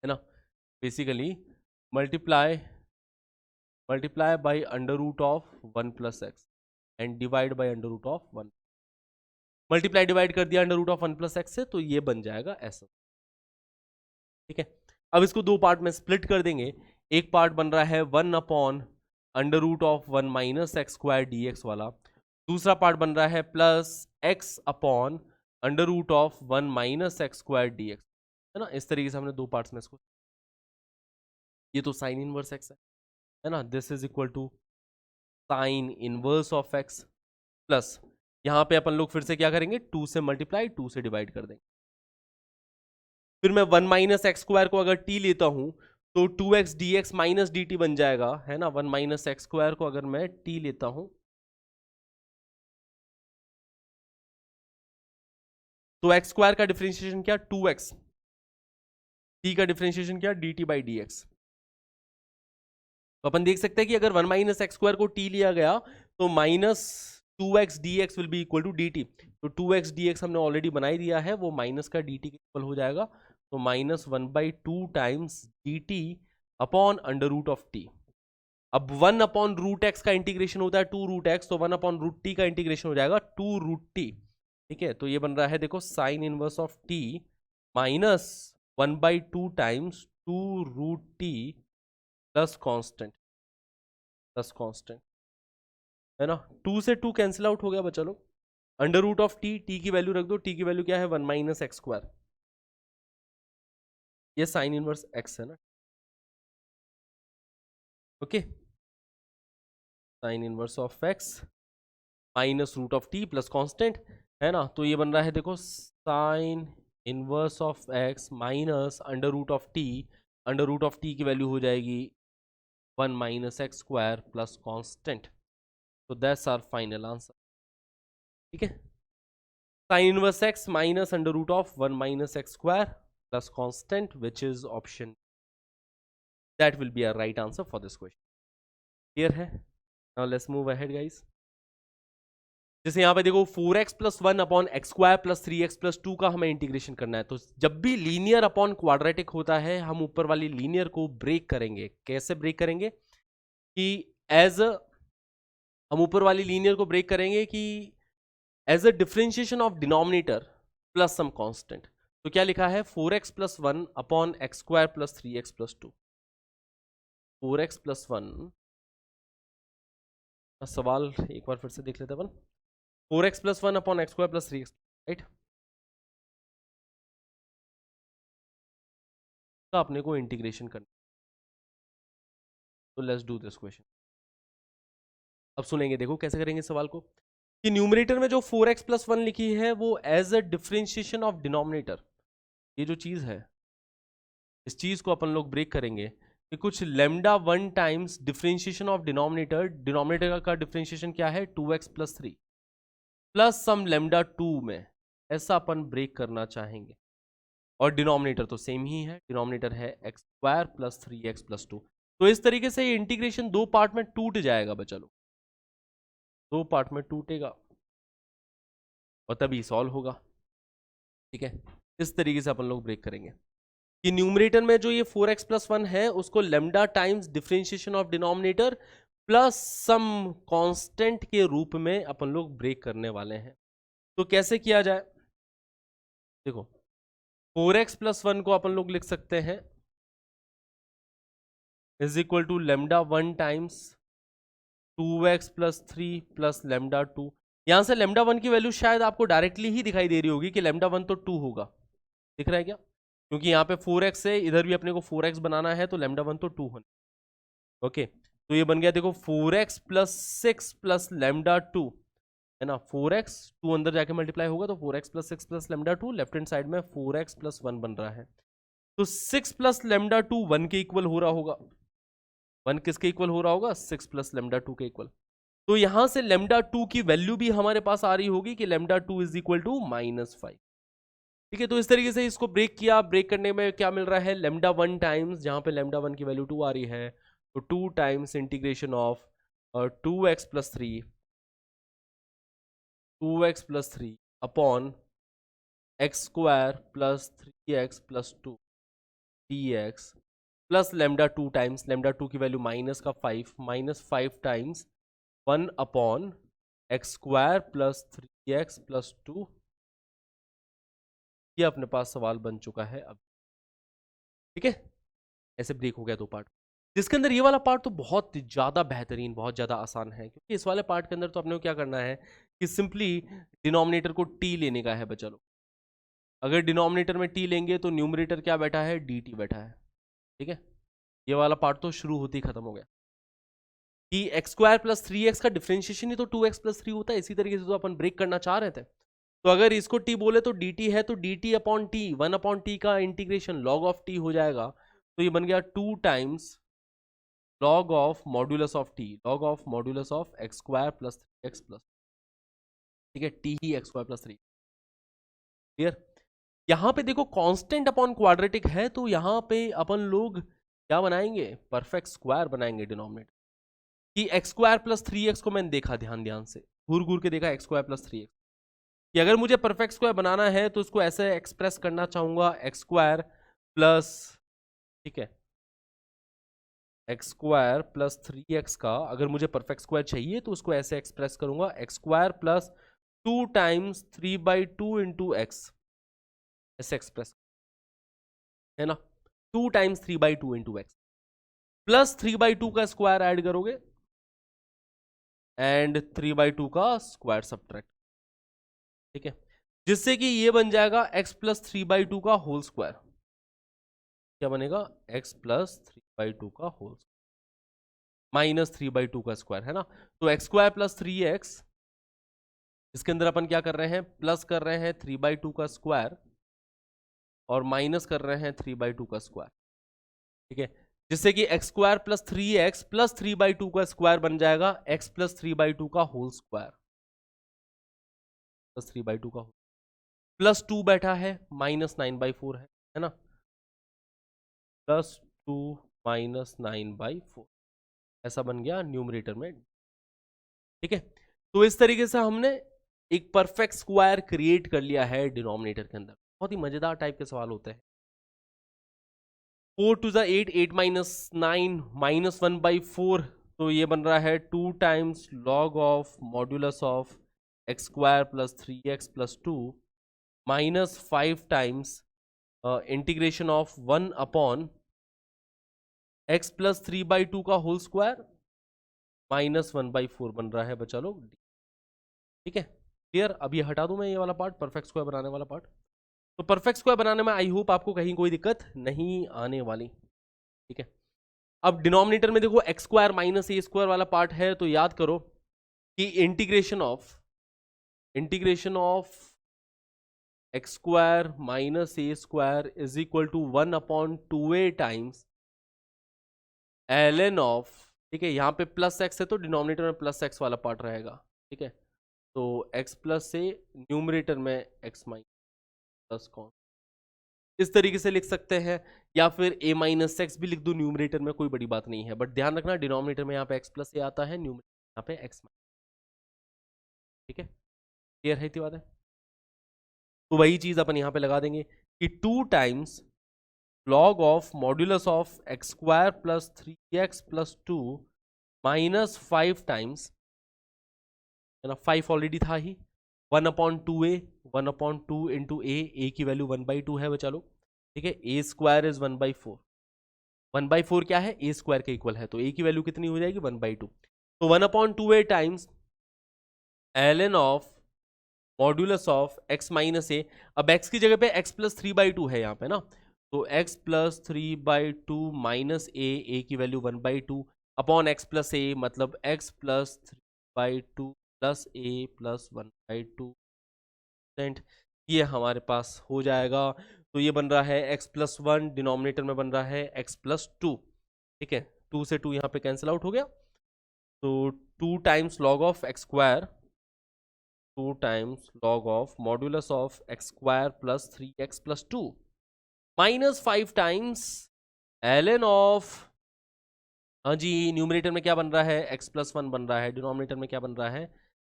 है ना, basically multiply by under root of 1 plus x and divide by under root of 1। Multiply divide कर दिया under root of 1 plus x से, तो ये बन जाएगा ऐसा। ठीक है, अब इसको दो पार्ट में स्प्लिट कर देंगे। एक पार्ट बन रहा है 1 upon under root of 1 minus x square d x वाला, दूसरा पार्ट बन रहा है plus x upon under root of 1 minus x square d x, है ना। इस तरीके से हमने दो पार्ट्स में इसको, ये तो साइन इनवर्स एक्स है ना, this is equal to sine inverse of x plus यहाँ पे अपन लोग फिर से क्या करेंगे, 2 से मल्टीप्लाई 2 से डिवाइड कर देंगे। फिर मैं 1 माइनस एक्स स्क्वायर को अगर टी लेता हूं तो 2x dx minus d T बन जाएगा, है ना। 1 माइनस एक्स स्क्वायर को अगर मैं t लेता हूं तो एक्स स्क्वायर का डिफरेंशिएशन क्या, 2x, t का डिफरेंशिएशन क्या, dt बाई डी एक्स। तो अपन देख सकते हैं कि अगर 1 माइनस एक्स स्क्वायर को t लिया गया तो minus 2x dx will be equal to dt। तो 2x dx हमने ऑलरेडी बना ही दिया है, वो माइनस का dt के इक्वल हो जाएगा, तो minus 1/2 times dt upon under root of t. अब 1 अपॉन रूट एक्स का इंटीग्रेशन होता है 2 रूट एक्स, तो 1 अपॉन रूट टी का इंटीग्रेशन हो जाएगा 2 रूट टी। ठीक है, तो ये बन रहा है देखो sine inverse of t minus 1/2 times 2 root t plus constant, है ना। 2 से 2 कैंसिल आउट हो गया बच्चा लोग। Under root of t, t की वैल्यू रख दो, टी की वैल्यू क्या है 1 माइनस एक्स स्क्वायर, ये साइन इनवर्स एक्स है ना। Okay, sine inverse of x minus root of t plus constant, है ना। तो ये बन रहा है देखो sine inverse of x minus under root of t, under root of t की वैल्यू हो जाएगी 1 minus x square plus constant. तो दैट्स आवर फाइनल आंसर। ठीक है, sine inverse x minus under root of 1 minus x square plus constant which is option, that will be our right answer for this question. Clear है? Now let's move ahead guys. जैसे यहाँ पे देखो 4x plus 1 upon x square plus 3x plus 2 का हमें इंटीग्रेशन करना है। तो जब भी लीनियर अपॉन क्वाड्रेटिक होता है हम ऊपर वाली लीनियर को ब्रेक करेंगे। कैसे ब्रेक करेंगे कि हम ऊपर वाली लीनियर को ब्रेक करेंगे कि as a differentiation of denominator plus some constant. तो क्या लिखा है 4x plus 1 upon x square plus 3x plus 2। 4x plus 1, सवाल एक बार फिर से देख लेते हैं अपन। 4x plus 1 upon x square plus 3x, right. तो अपने को इंटीग्रेशन करना, तो लेट्स डू दिस क्वेश्चन। अब सुनेंगे, देखो कैसे करेंगे सवाल को कि न्यूमरेटर में जो 4x प्लस 1 लिखी है वो as a differentiation of denominator, ये जो चीज है इस चीज को अपन लोग ब्रेक करेंगे कि कुछ lambda 1 times differentiation of denominator, denominator का डिफरेंशिएशन क्या है 2x प्लस 3 प्लस सम लेमडा 2 में, ऐसा अपन ब्रेक करना चाहेंगे। और डिनोमिनेटर तो सेम ही है, डिनोमिनेटर है x square plus 3x plus 2। तो इस तरीके से ये इंटीग्रेशन दो पार्ट में टूट जाएगा बच्चा लोग, दो पार्ट में टूटेगा और तभी सॉल्व होगा। ठीक है, इस तरीके से अपन लोग ब्रेक करेंगे। कि न्यूमरेटर में जो ये 4x प्लस 1 है उसको lambda times differentiation of denominator plus some constant के रूप में अपन लोग ब्रेक करने वाले हैं। तो कैसे किया जाए, देखो 4x प्लस 1 को अपन लोग लिख सकते हैं is equal to lambda 1 times 2x plus 3 plus lambda 2। यहां से लेमडा 1 की वैल्यू शायद आपको डायरेक्टली ही दिखाई दे रही होगी कि लेमडा 1 तो 2 होगा, दिख रहा है क्या? क्योंकि यहाँ पे 4x है, इधर भी अपने को 4x बनाना है, तो लेमडा 1 तो 2 होना। ओके, तो ये बन गया देखो 4x प्लस 6 प्लस लेमडा 2, है ना। 4x 2 अंदर जाके मल्टीप्लाई होगा तो 4x plus 6 plus lambda 2, left hand side में 4x प्लस 1 बन रहा है। तो 6 प्लस लेमडा 2 1 के इक्वल हो रहा होगा। 1 किसके इक्वल हो रहा होगा? 6 प्लस लेमडा 2 के इक्वल। तो यहां से लेमडा 2 की वैल्यू भी हमारे पास आ रही होगी कि लेमडा 2 इज इक्वल टू -5। ठीक है, तो इस तरीके से इसको ब्रेक किया। ब्रेक करने में क्या मिल रहा है? लेमडा 1 टाइम्स, जहां पे लेमडा 1 की वैल्यू 2 आ रही है, तो 2 times integration of 2x plus 3 2x plus 3 upon x square plus 3x plus 2 dx plus lambda 2 times, lambda 2 की value -5 times 1 upon x square plus 3x plus 2। ये अपने पास सवाल बन चुका है अब। ठीक है, ऐसे ब्रेक हो गया दो पार्ट, जिसके अंदर ये वाला पार्ट तो बहुत ज़्यादा बेहतरीन, बहुत ज़्यादा आसान है, क्योंकि इस वाले पार्ट के अंदर तो अपने को क्या करना है कि सिंपली डिनोमिनेटर को टी लेने का है बच्चा लोग। अगर डिनोमिनेटर में टी लेंगे तो न्यूमरेटर क्या बैठा है? डी टी बैठा है। ठीक है, ये वाला पार्ट तो शुरू होते ही खत्म हो गया कि एक्स स्क्वायर प्लस 3x का डिफरेंशिएशन ही तो 2x प्लस 3 होता है। इसी तरीके से तो अपन ब्रेक करना चाह रहे थे। तो अगर इसको t बोले तो dt है, तो dt upon T, 1 upon T का इंटीग्रेशन log ऑफ t हो जाएगा। तो ये बन गया 2 times log of modulus of t, log of modulus of x square plus 3x plus, ठीक है, t ही एक्स स्क्वायर प्लस 3। क्लियर? यहाँ पे देखो कांस्टेंट अपॉन क्वाड्रेटिक है, तो यहाँ पे अपन लोग क्या बनाएंगे? परफेक्ट स्क्वायर बनाएंगे डिनोमिनेटर। कि एक्स स्क्वायर प्लस 3x को मैंने देखा, ध्यान ध्यान से घूर घूर के देखा, एक्स स्क्वायर प्लस 3x कि अगर मुझे परफेक्ट स्क्वायर बनाना है तो उसको ऐसे एक्सप्रेस करना चाहूंगा, एक्स स्क्वायर प्लस, ठीक है, एक्स स्क्वायर प्लस 3x का अगर मुझे परफेक्ट स्क्वायर चाहिए तो उसको ऐसे एक्सप्रेस करूंगा, x square plus 2 times 3/2 into x, ऐसे एक्सप्रेस, है ना। 2 टाइम्स 3/2 इंटू एक्स प्लस 3/2 का स्क्वायर ऐड करोगे एंड 3/2 का स्क्वायर सब्ट्रैक्ट, ठीक है, जिससे कि ये बन जाएगा x प्लस 3/2 का होल स्क्वायर। क्या बनेगा? x प्लस 3/2 का होल माइनस 3/2 का स्क्वायर, है ना। तो एक्स स्क्वायर प्लस 3x, इसके अंदर अपन क्या कर रहे हैं? प्लस कर रहे हैं 3/2 का स्क्वायर और माइनस कर रहे हैं 3/2 का स्क्वायर, ठीक है, जिससे कि x square plus 3x plus 3/2 का स्क्वायर बन जाएगा x प्लस 3/2 का होल स्क्वायर, प्लस 3/2 का होल, प्लस 2 बैठा है, -9/4 है ना, प्लस 2 -9/4, ऐसा बन गया न्यूमरेटर में। ठीक है, तो इस तरीके से हमने एक परफेक्ट स्क्वायर क्रिएट कर लिया है डिनोमिनेटर के अंदर। बहुत ही मजेदार टाइप के सवाल होते हैं। 4 टू द 8, 8 माइनस 9 -1/4, तो ये बन रहा है 2 times log of modulus of x square plus 3x plus 2 -5 times integration of 1 upon x plus 3/2 का होल स्क्वायर -1/4 बन रहा है बच्चा लोग। ठीक है, क्लियर? अब ये हटा दूं मैं ये वाला पार्ट, परफेक्ट स्क्वायर बनाने वाला पार्ट। तो परफेक्ट स्क्वायर बनाने में आई होप आपको कहीं कोई दिक्कत नहीं आने वाली। ठीक है, अब डिनोमिनेटर में देखो x square minus a square वाला पार्ट है, तो याद करो कि integration of x square minus a square is equal to 1/2a times ln of, ठीक है, यहाँ पे प्लस एक्स है तो डिनोमिनेटर में प्लस एक्स वाला पार्ट रहेगा। ठीक है, तो x प्लस से न्यूमरेटर में x माइनस प्लस कौन, इस तरीके से लिख सकते हैं, या फिर a माइनस एक्स भी लिख दो न्यूमरेटर में, कोई बड़ी बात नहीं है। बट ध्यान रखना डिनोमिनेटर में यहाँ पे x प्लस ए आता है, न्यूमरेटर यहाँ पे x माइनस। ठीक है, क्लियर है इतनी बात है? तो वही चीज अपन यहाँ पे लगा देंगे कि 2 times log of modulus of x square plus 3x plus 2 minus 5 times, है ना, 5 ऑलरेडी था ही, 1/2a, 1/2 इंटू ए की वैल्यू 1/2 है बचा लो, ठीक है। ए स्क्वायर इज 1/4, 1/4 क्या है, ए स्क्वायर के इक्वल है, तो ए की वैल्यू कितनी हो जाएगी 1/2, तो 1/2a times ln of modulus of x minus a. अब x की जगह पे x प्लस 3/2 है यहाँ पे ना, तो x प्लस 3/2 माइनस ए की वैल्यू 1/2 अपॉन x प्लस ए, मतलब x प्लस 3/2 प्लस ए प्लस 1/2, ये हमारे पास हो जाएगा। तो ये बन रहा है x प्लस 1, डिनोमिनेटर में बन रहा है x प्लस 2, ठीक है। 2 से 2 यहाँ पे कैंसिल आउट हो गया, तो 2 times log of x square, 2 times log of modulus of x square plus 3x plus 2 minus 5 times ln of, हाँ जी, न्यूमरेटर में क्या बन रहा है, x प्लस 1 बन रहा है, डिनोमिनेटर में क्या बन रहा है,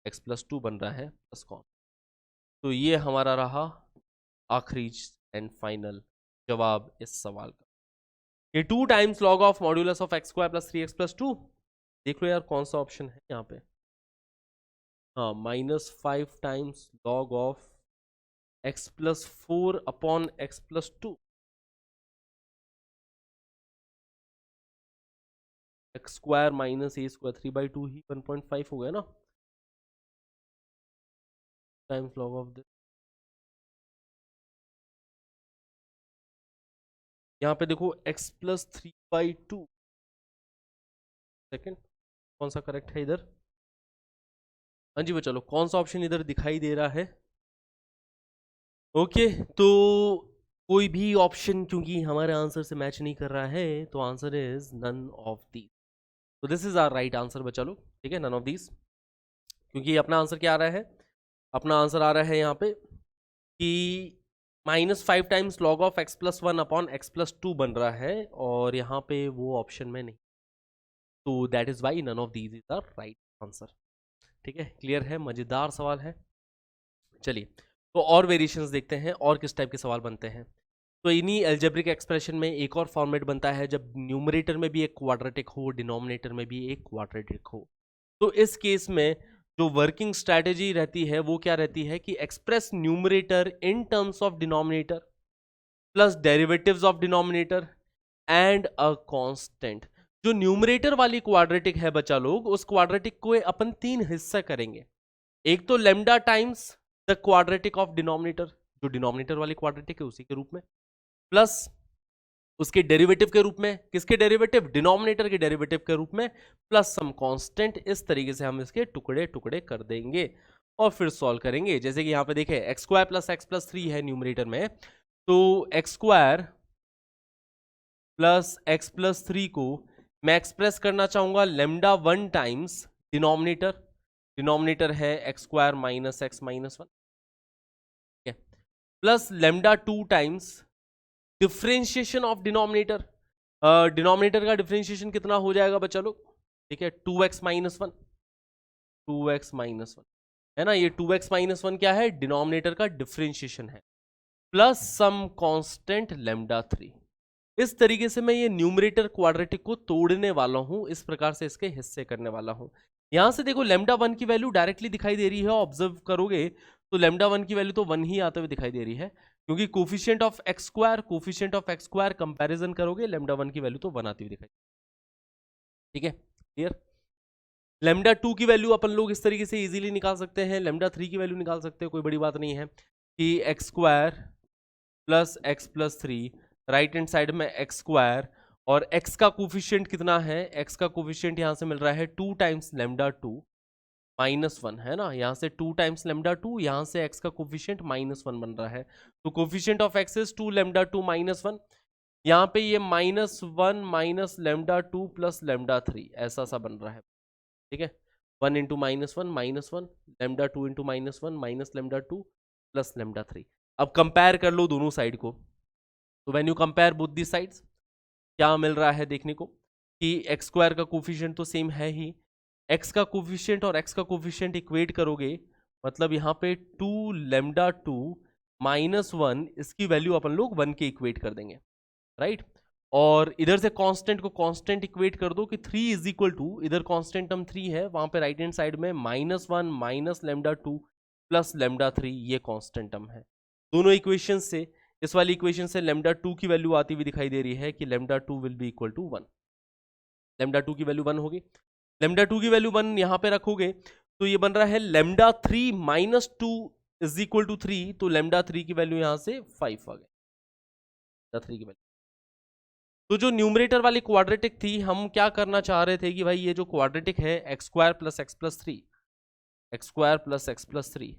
x प्लस 2 बन रहा है प्लस कॉन। तो ये हमारा रहा आखिरी एंड फाइनल जवाब इस सवाल का। ये 2 times log of modulus of x square plus 3x plus 2, देख लो यार कौन सा ऑप्शन है यहाँ पे, हाँ, minus 5 times log of x plus 4 upon x plus 2, x square minus a square 3/2 ही 1.5 हो गया ना, टाइम्स log ऑफ दिस। यहाँ पे देखो x प्लस 3/2, सेकेंड कौन सा करेक्ट है इधर, हाँ जी वो, चलो कौन सा ऑप्शन इधर दिखाई दे रहा है, ओके। तो कोई भी ऑप्शन क्योंकि हमारे आंसर से मैच नहीं कर रहा है, तो answer is none of these, तो this is our right answer बचा लो, ठीक है, नन ऑफ दीज। क्योंकि अपना आंसर क्या आ रहा है, अपना आंसर आ रहा है यहाँ पे कि minus 5 times log of x plus 1 upon x plus 2 बन रहा है, और यहाँ पे वो ऑप्शन में नहीं, तो that is why none of these is the right answer, ठीक है। क्लियर है, मजेदार सवाल है। चलिए तो और वेरिएशंस देखते हैं, और किस टाइप के सवाल बनते हैं। तो इन्हीं एल्जेब्रिक एक्सप्रेशन में एक और फॉर्मेट बनता है जब न्यूमरेटर में भी एक क्वाड्रेटिक हो, डिनोमिनेटर में भी एक क्वाड्रेटिक हो। तो इस केस में जो वर्किंग स्ट्रैटेजी रहती है वो क्या रहती है कि express numerator in terms of denominator plus derivatives of denominator and a constant. जो न्यूमरेटर वाली क्वाड्रेटिक है बच्चा लोग, उस क्वाड्रेटिक को अपन 3 हिस्सा करेंगे। एक तो lambda times the quadratic of denominator, जो डिनोमिनेटर वाली क्वाड्रेटिक है उसी के रूप में, प्लस उसके डेरिवेटिव के रूप में, किसके डेरिवेटिव, डिनोमिनेटर के डेरिवेटिव के रूप में, प्लस सम कांस्टेंट। इस तरीके से हम इसके टुकड़े टुकड़े कर देंगे और फिर सॉल्व करेंगे। जैसे कि यहाँ पे देखें x square plus x plus 3 है न्यूमरेटर में, तो x square plus x plus 3 को मैं एक्सप्रेस करना चाहूंगा लेमडा 1 टाइम्स डिनोमिनेटर, डिनोमिनेटर है x square minus x minus 1, ठीक है, plus lambda 2 times differentiation of denominator, denominator का डिफरेंशिएशन कितना हो जाएगा बच्चा लोग, ठीक है, 2x माइनस 1, 2x माइनस 1 है ना, ये 2x माइनस 1 क्या है, डिनोमिनेटर का डिफरेंशिएशन है, प्लस सम कांस्टेंट लेमडा 3। इस तरीके से मैं ये न्यूमरेटर क्वाड्रेटिक को तोड़ने वाला हूं, इस प्रकार से इसके हिस्से करने वाला हूं। यहां से देखो लेमडा 1 की वैल्यू डायरेक्टली दिखाई दे रही है, ऑब्जर्व करोगे तो लेमडा 1 की वैल्यू तो 1 ही आते हुए दिखाई दे रही है, क्योंकि coefficient of x square comparison करोगे लेमडा 1 की वैल्यू तो 1 आती हुई दिखाई, ठीक है, क्लियर। लेमडा 2 की वैल्यू अपन लोग इस तरीके से इजीली निकाल सकते हैं, लेमडा 3 की वैल्यू निकाल सकते हैं, कोई बड़ी बात नहीं है कि x square plus x plus 3, right hand side में एक्स स्क्वायर, और x का कोफिशिएंट कितना है, x का कोफिशिएंट यहां से मिल रहा है 2 टाइम्स लेमडा 2 माइनस 1, है ना, यहां से 2 टाइम्स लेमडा 2, यहां से x का कोफिशिएंट माइनस 1 बन रहा है, तो coefficient of x is 2 lambda 2 minus 1, यहाँ पे ये minus 1 minus lambda 2 plus lambda 3 ऐसा सा बन रहा है, ठीक है, 1 into minus 1 minus 1, lambda 2 into minus 1 minus lambda 2 plus lambda 3। अब कंपेयर कर लो दोनों साइड को, तो when you compare both the sides क्या मिल रहा है देखने को कि एक्स स्क्वायर का कोफिशिएंट तो सेम है ही, एक्स का कोफिशिएंट और एक्स का कोफिशिएंट इक्वेट करोगे, मतलब यहाँ पे 2 लेमडा 2 माइनस 1, इसकी वैल्यू अपन लोग 1 के इक्वेट कर देंगे, राइट। और इधर से कांस्टेंट को कांस्टेंट इक्वेट कर दो कि 3 इज इक्वल टू, इधर कांस्टेंट टर्म 3 है, वहां पे राइट हैंड साइड में -1 माइनस लेमडा 2 प्लस लेमडा 3, ये कांस्टेंट टर्म है। दोनों इक्वेशन से, इस वाली इक्वेशन से लेमडा 2 की वैल्यू आती हुई दिखाई दे रही है कि lambda 2 will be equal to 1। Lambda 2 की वैल्यू 1 होगी, लेमडा 2 की वैल्यू 1 यहां पे रखोगे तो ये बन रहा है lambda 3 minus 2 is equal to 3, तो लेमडा 3 की वैल्यू यहां से 5 आ गई, लेमडा 3 की वैल्यू। तो जो न्यूमरेटर वाली क्वाड्रेटिक थी, हम क्या करना चाह रहे थे कि भाई ये जो क्वाड्रेटिक है x square plus x plus 3, x square plus x plus 3,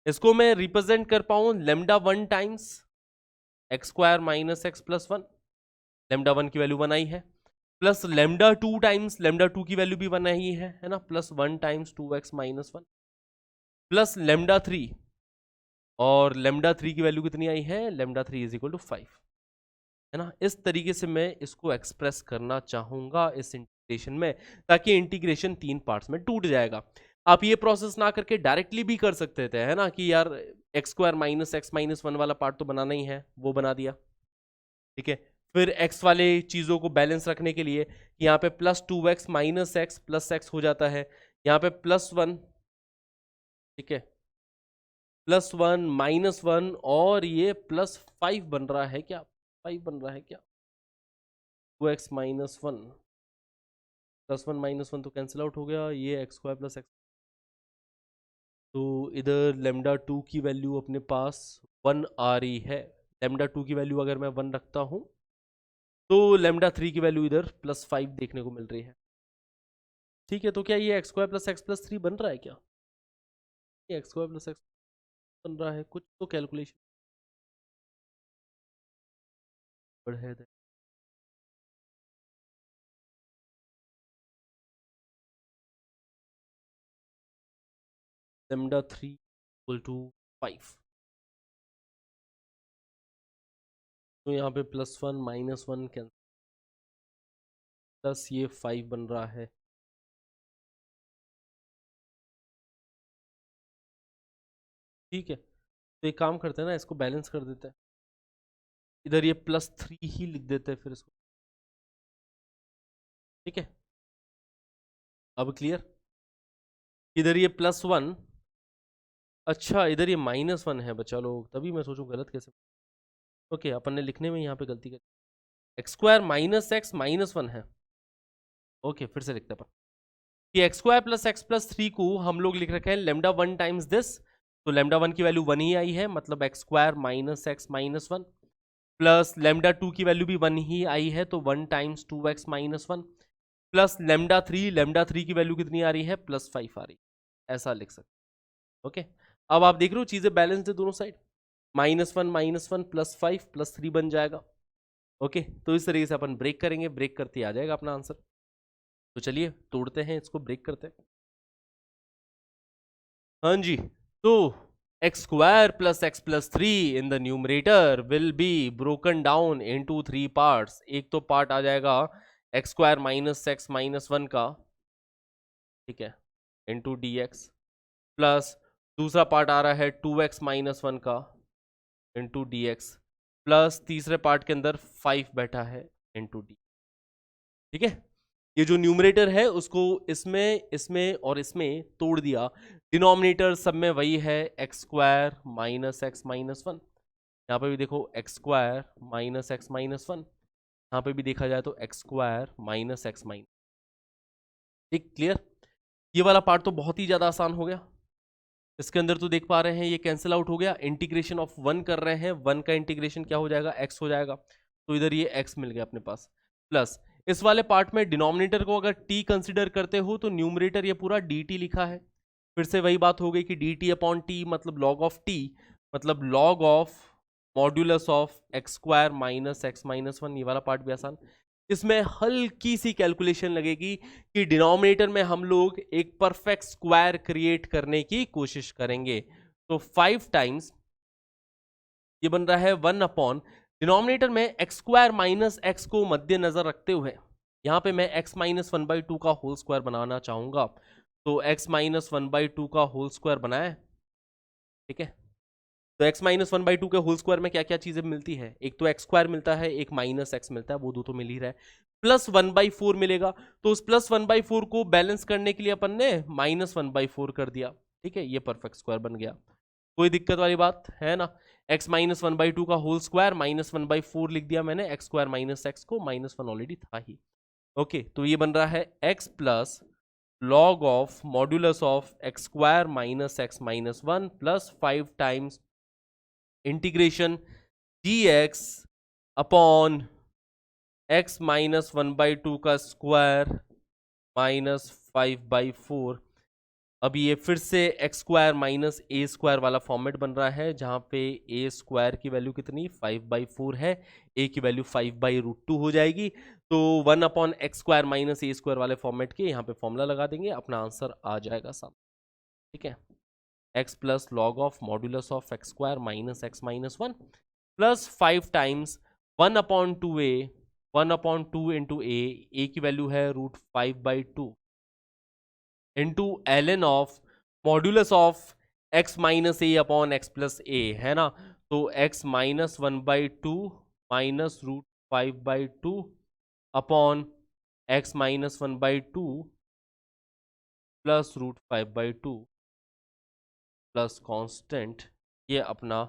इसको मैं रिप्रेजेंट कर पाऊं lambda 1 times x square minus x plus 1, lambda 1 की वैल्यू 1 आई है, प्लस लेमडा 2 टाइम्स लेमडा 2 की वैल्यू भी 1 आई है ना, plus 1 times 2x minus 1, plus lambda 3, और लेमडा 3 की वैल्यू कितनी आई है, लेमडा 3 इज इक्वल टू 5, है ना। इस तरीके से मैं इसको एक्सप्रेस करना चाहूंगा इस इंटीग्रेशन में, ताकि इंटीग्रेशन 3 पार्ट्स में टूट जाएगा। आप ये प्रोसेस ना करके डायरेक्टली भी कर सकते थे, है ना, कि यार x square minus x minus 1 वाला पार्ट तो बनाना ही है, वो बना दिया, ठीक है। फिर x वाले चीज़ों को बैलेंस रखने के लिए यहाँ पे plus 2x minus x plus x हो जाता है, यहाँ पे प्लस 1, ठीक है, प्लस 1 माइनस 1, और ये प्लस 5 बन रहा है क्या, 5 बन रहा है क्या, 2x माइनस 1 प्लस 1 माइनस 1 तो कैंसिल आउट हो गया, ये एक्स स्क्वायर प्लस एक्स, तो इधर लेमडा 2 की वैल्यू अपने पास 1 आ रही है। लेमडा 2 की वैल्यू अगर मैं 1 रखता हूँ तो लेमडा 3 की वैल्यू इधर प्लस 5 देखने को मिल रही है, ठीक है। तो क्या ये x square plus x plus 3 बन रहा है क्या, ये एक्स स्क्वायर प्लस एक्स बन रहा है, कुछ तो कैलकुलेशन है। लेमडा 3 इक्वल टू 5, तो यहाँ पे प्लस 1 माइनस 1 कैंसिल, प्लस ये 5 बन रहा है, ठीक है। तो एक काम करते हैं ना, इसको बैलेंस कर देते हैं, इधर ये प्लस 3 ही लिख देते हैं फिर इसको, ठीक है। अब क्लियर, इधर ये प्लस 1, अच्छा इधर ये माइनस 1 है बच्चा लोग, तभी मैं सोचूं गलत कैसे, ओके अपन ने लिखने में यहाँ पे गलती कर, x square minus x minus 1 है, ओके फिर से लिखते हैं अपन कि x square plus x plus 3 को हम लोग लिख रखे हैं लेमडा 1 टाइम्स दिस, तो लेमडा 1 की वैल्यू 1 ही आई है, मतलब x square minus x minus 1, plus lambda 2 की वैल्यू भी 1 ही आई है, तो 1 times 2x minus 1, plus lambda 3 की वैल्यू कितनी आ रही है, प्लस 5 आ रही है, ऐसा लिख सकते, ओके। अब आप देख रहे हो चीजें बैलेंस है दोनों side, minus one plus 5 plus 3 बन जाएगा, ओके। तो इस तरीके से अपन ब्रेक करेंगे, ब्रेक करते आ जाएगा अपना आंसर। तो चलिए तोड़ते हैं इसको, ब्रेक करते हैं, हाँ जी। तो x square plus x plus 3 in the numerator will be broken down into 3 parts. एक तो पार्ट आ जाएगा x square minus x minus 1 का, ठीक है, इंटू डी एक्स, प्लस दूसरा पार्ट आ रहा है 2x माइनस 1 का इंटू डी एक्स, प्लस तीसरे पार्ट के अंदर 5 बैठा है इंटू डी, ठीक है। ये जो न्यूमरेटर है उसको इसमें इसमें और इसमें तोड़ दिया, डिनोमिनेटर सब में वही है x square minus x minus 1, यहाँ पे भी देखो x square minus x minus 1, यहाँ पे भी देखा जाए तो x square minus x minus, ठीक, क्लियर। ये वाला पार्ट तो बहुत ही ज़्यादा आसान हो गया, इसके अंदर तो देख पा रहे हैं ये कैंसिल आउट हो गया, इंटीग्रेशन ऑफ 1 कर रहे हैं, 1 का इंटीग्रेशन क्या हो जाएगा, x हो जाएगा, तो इधर ये x मिल गया अपने पास, प्लस इस वाले पार्ट में डिनोमिनेटर को अगर t कंसिडर करते हो तो न्यूमरेटर ये पूरा dt लिखा है, फिर से वही बात हो गई कि dt अपॉन t मतलब log ऑफ t, मतलब log of modulus of x square minus x minus 1, ये वाला पार्ट भी आसान। इसमें हल्की सी कैलकुलेशन लगेगी कि डिनोमिनेटर में हम लोग एक परफेक्ट स्क्वायर क्रिएट करने की कोशिश करेंगे, तो 5 टाइम्स ये बन रहा है 1 अपॉन, डिनोमिनेटर में एक्स स्क्वायर माइनस एक्स को मद्देनजर रखते हुए यहाँ पे मैं x माइनस 1/2 का होल स्क्वायर बनाना चाहूंगा, तो x माइनस 1/2 का होल स्क्वायर बनाए, ठीक है। तो x माइनस 1/2 के होल स्क्वायर में क्या क्या चीजें मिलती है, एक तो x स्क्वायर मिलता है, एक माइनस x मिलता है, वो दो तो मिल ही रहा है, प्लस 1/4 मिलेगा। तो उस प्लस 1/4 को बैलेंस करने के लिए अपन ने माइनस 1/4 कर दिया, ठीक है, ये परफेक्ट स्क्वायर बन गया, कोई दिक्कत वाली बात है ना। x माइनस 1/2 का होल स्क्वायर माइनस 1/4 लिख दिया मैंने, x स्क्वायर माइनस x को, माइनस 1 ऑलरेडी था ही। ओके, तो ये बन रहा है x plus log of modulus of x square minus x minus 1 plus 5 times integration dx upon x minus 1/2 का स्क्वायर माइनस 5/4। अब ये फिर से x square minus a square वाला फॉर्मेट बन रहा है, जहां पे ए स्क्वायर की वैल्यू कितनी 5/4 है, ए की वैल्यू 5/√2 हो जाएगी। तो 1 upon x square minus a square वाले फॉर्मेट के यहाँ पे फॉर्मूला लगा देंगे, अपना आंसर आ जाएगा सामने, ठीक है। X plus log of modulus of x square minus x minus 1 plus 5 times 1/2a, 1/2 into a की वैल्यू है √5/2 into ln of modulus of x minus a upon x plus a, है ना। तो x minus 1/2 minus √5/2 upon x minus 1/2 plus √5/2 plus constant, ये अपना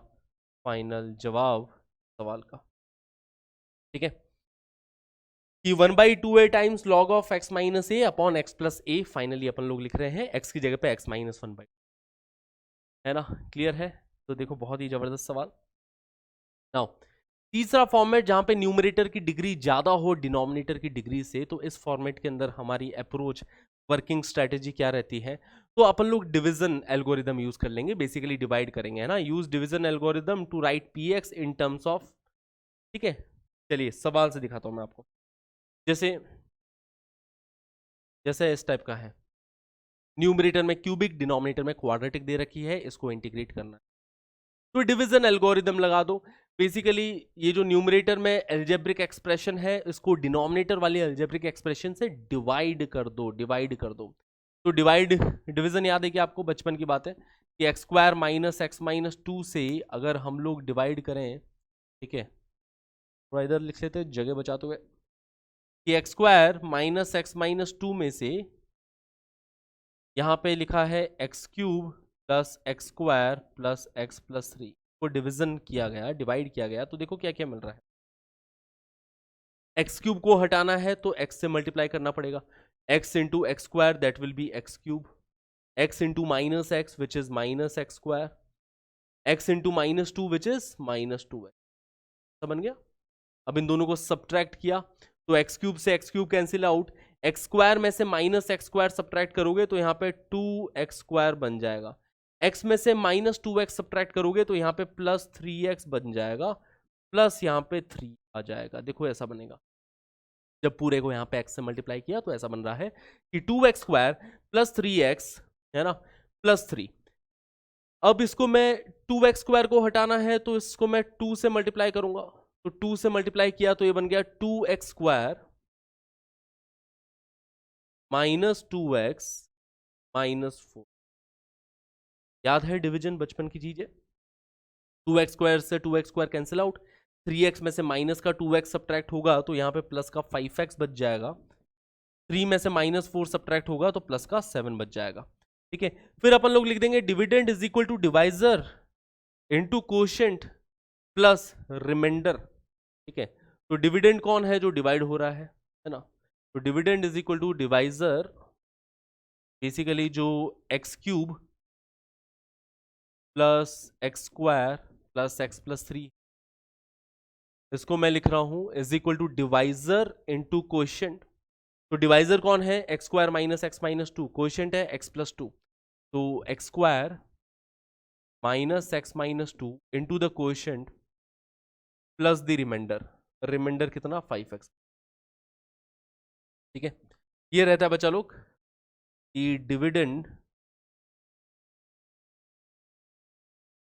फाइनल जवाब सवाल का, ठीक है, कि 1/2a times log of x minus a upon x plus a. Finally अपन लोग लिख रहे हैं x की जगह पे x माइनस 1/2, है ना, क्लियर है। तो देखो बहुत ही जबरदस्त सवाल। नाउ तीसरा फॉर्मेट जहां पे न्यूमरेटर की डिग्री ज्यादा हो डिनोमिनेटर की डिग्री से, तो इस फॉर्मेट के अंदर हमारी अप्रोच वर्किंग स्ट्रेटेजी क्या रहती है, तो अपन लोग डिवीजन एल्गोरिदम यूज कर लेंगे, बेसिकली डिवाइड करेंगे, है ना। Use division algorithm to write px in terms of, ठीक है। चलिए सवाल से दिखाता हूं मैं आपको, जैसे जैसे इस टाइप का है, न्यूमरेटर में क्यूबिक, डिनोमिनेटर में क्वाड्रेटिक दे रखी है, इसको इंटीग्रेट करना है, तो डिवीजन एल्गोरिदम लगा दो। बेसिकली ये जो न्यूमरेटर में एल्जेब्रिक एक्सप्रेशन है, इसको डिनोमिनेटर वाली एल्जेब्रिक एक्सप्रेशन से डिवाइड कर दो, डिवाइड कर दो। तो डिवाइड डिवीजन याद है कि आपको, बचपन की बात है कि x square minus x minus 2 से अगर हम लोग डिवाइड करें, ठीक है, थोड़ा इधर लिख लेते जगह बचाते हुए, कि x square minus x minus 2 में से यहाँ पे लिखा है x cube plus x square plus x plus 3 को डिवीजन किया गया, डिवाइड किया गया, तो देखो क्या क्या मिल रहा है। एक्स क्यूब को हटाना है तो एक्स से मल्टीप्लाई करना पड़ेगा, x into x square that will B x cube, x into minus x which is minus x square, x into minus 2 which is minus 2x, समझ गया। अब इन दोनों को सब्ट्रैक्ट किया तो एक्स क्यूब से x cube cancel out, x square में से माइनस एक्स स्क्वायर सब्ट्रैक्ट करोगे तो यहाँ पे 2x स्क्वायर बन जाएगा, x में से माइनस 2x सब्ट्रैक्ट करोगे तो यहाँ पे प्लस 3x बन जाएगा, प्लस यहाँ पे 3 आ जाएगा। देखो ऐसा बनेगा, जब पूरे को यहाँ पे x से मल्टीप्लाई किया तो ऐसा बन रहा है कि 2x स्क्वायर प्लस 3x, है ना, प्लस 3। अब इसको मैं 2x स्क्वायर को हटाना है तो इसको मैं 2 से मल्टीप्लाई करूंगा, तो 2 से मल्टीप्लाई किया तो ये बन गया 2x square minus 2x minus 4। याद है डिवीजन, बचपन की चीज है। 2x स्क्वायर से 2x square cancel out, 3x में से माइनस का 2x सब्ट्रैक्ट होगा तो यहाँ पे प्लस का 5x बच जाएगा, 3 में से माइनस 4 सब्ट्रैक्ट होगा तो प्लस का 7 बच जाएगा, ठीक है। फिर अपन लोग लिख देंगे dividend is equal to divisor into quotient plus remainder, ठीक है। तो डिविडेंड कौन है, जो डिवाइड हो रहा है ना, तो dividend is equal to divisor, basically जो x cube plus x square plus x plus 3, इसको मैं लिख रहा हूं is equal to divisor into quotient. तो डिवाइजर कौन है, x square minus x minus 2, quotient है एक्स प्लस 2, तो x square minus x minus 2 into the quotient plus the remainder, remainder कितना 5x, ठीक है। ये रहता है बच्चा लोग कि dividend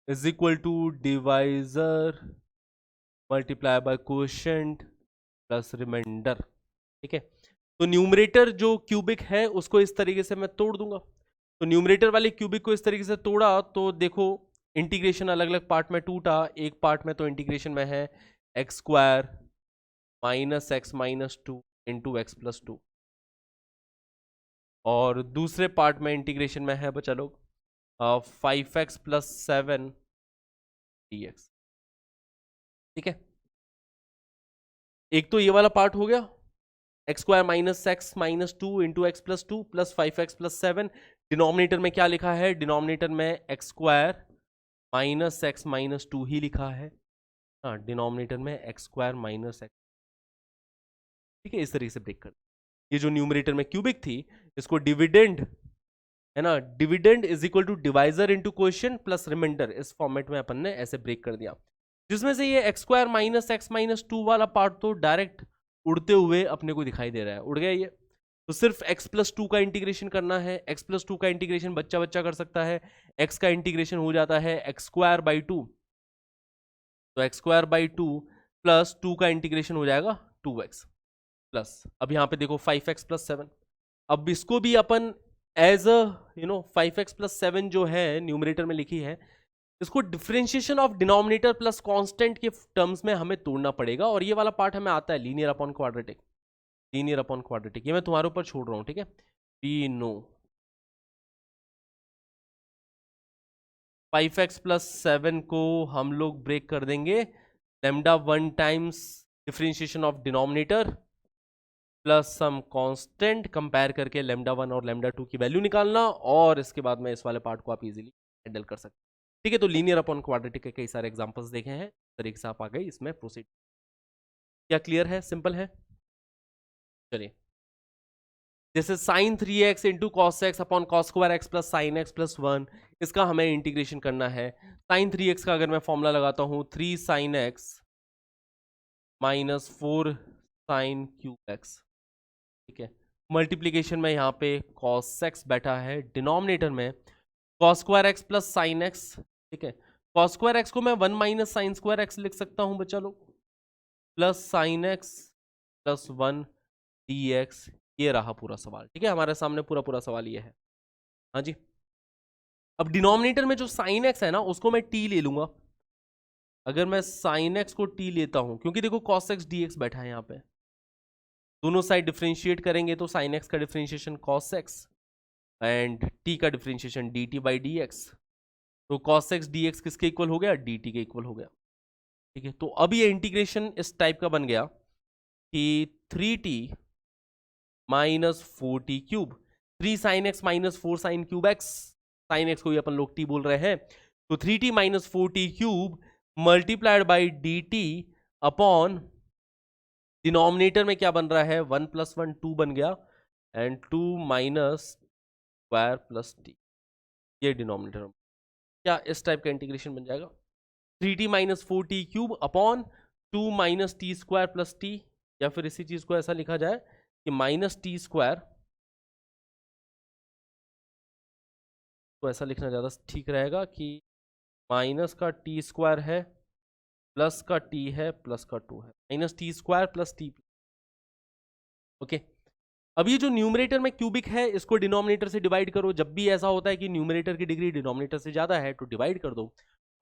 is equal to divisor multiply by quotient plus remainder, ठीक है। तो न्यूमरेटर जो क्यूबिक है उसको इस तरीके से मैं तोड़ दूंगा, तो न्यूमरेटर वाले क्यूबिक को इस तरीके से तोड़ा तो देखो इंटीग्रेशन अलग अलग पार्ट में टूटा, एक पार्ट में तो इंटीग्रेशन में है x square minus x minus two into x plus to, और दूसरे पार्ट में इंटीग्रेशन में है बच्चा लोग 5x प्लस 7 dx। ठीक है, एक तो ये वाला पार्ट हो गया, x square minus x minus two into x plus two plus 5x plus 7। Denominator में क्या लिखा है, डिनोमिनेटर में x square minus x minus two ही लिखा है। हाँ, डिनोमिनेटर में एक्स स्क्वायर माइनस एक्स। ठीक है, इस तरीके से ब्रेक कर, ये जो न्यूमरेटर में क्यूबिक थी इसको डिविडेंड है ना, dividend is equal to divisor into question plus remainder, इस फॉर्मेट में अपन ने ऐसे ब्रेक कर दिया, जिसमें से ये x square minus x minus to वाला पार्ट तो डायरेक्ट उड़ते हुए अपने को दिखाई दे रहा है, उड़ गया ये। तो सिर्फ x प्लस टू का इंटीग्रेशन करना है, x प्लस टू का इंटीग्रेशन बच्चा बच्चा कर सकता है, x का इंटीग्रेशन हो जाता है एक्स स्क्वायर बाई टू, तो x square by two plus two का इंटीग्रेशन हो जाएगा 2x प्लस, अब यहाँ पे देखो 5x प्लस 7। अब इसको भी अपन एज अ 5x प्लस 7 जो है न्यूमरेटर में लिखी है, इसको differentiation of denominator plus constant के टर्म्स में हमें तोड़ना पड़ेगा, और ये वाला पार्ट हमें आता है linear upon quadratic, linear upon quadratic, ये मैं तुम्हारे ऊपर छोड़ रहा हूं। ठीक है, वी नो 5x प्लस 7 को हम लोग ब्रेक कर देंगे lambda 1 times differentiation of denominator plus some constant, compare करके लेमडा 1 और लेमडा 2 की वैल्यू निकालना, और इसके बाद में इस वाले पार्ट को आप इजीली हैंडल कर सकते हैं। ठीक है, तो लीनियर अपॉन क्वाड्रेटिक के कई सारे एग्जांपल्स देखे हैं, इस तरीके से आप आ गए इसमें प्रोसीड। क्या क्लियर है, सिंपल है? चलिए, जैसे sine 3x into cos x upon cos square x plus sine x plus 1, इसका हमें इंटीग्रेशन करना है। साइन 3x का अगर मैं फॉर्मूला लगाता हूँ 3 sine x minus 4 sine cube x. ठीक है, मल्टीप्लीकेशन में यहाँ पे कॉस एक्स बैठा है, डिनोमिनेटर में cos square x plus sine x. ठीक है, कॉस स्क्वायर एक्स को मैं 1 माइनस साइन स्क्वायर एक्स लिख सकता हूँ बच्चा लोग, plus sine x plus 1 D x. ये रहा पूरा सवाल। ठीक है, हमारे सामने पूरा पूरा सवाल ये है। हाँ जी, अब डिनोमिनेटर में जो साइन एक्स है ना उसको मैं टी ले लूंगा। अगर मैं साइन एक्स को टी लेता हूं, क्योंकि देखो कॉस एक्स डी एक्स बैठा है यहाँ पे, दोनों साइड डिफ्रेंशिएट करेंगे तो साइन एक्स का differentiation cos x and t का differentiation d t by d x, तो कॉस एक्स डी एक्स किसके इक्वल हो गया, डी टी के इक्वल हो गया। ठीक है, तो अब ये इंटीग्रेशन इस टाइप का बन गया कि 3t minus 4t cube, 3 sine x minus 4 sine cube x, sine x को भी अपन लोग टी बोल रहे हैं, तो 3t minus 4t cube multiplied by D t upon denominator में क्या बन रहा है 1 प्लस 1 2 बन गया, and 2 minus square plus T, ये डिनोमिनेटर क्या इस टाइप का इंटीग्रेशन बन जाएगा 3t minus 4t cube upon 2 minus t square plus T, या फिर इसी चीज को ऐसा लिखा जाए कि माइनस टी स्क्वायर, तो ऐसा लिखना ज़्यादा ठीक रहेगा कि माइनस का टी स्क्वायर है प्लस का टी है प्लस का 2 है, minus t square plus T. Okay, अब ये जो न्यूमरेटर में क्यूबिक है इसको डिनोमिनेटर से डिवाइड करो, जब भी ऐसा होता है कि न्यूमरेटर की डिग्री डिनोमिनेटर से ज़्यादा है तो डिवाइड कर दो,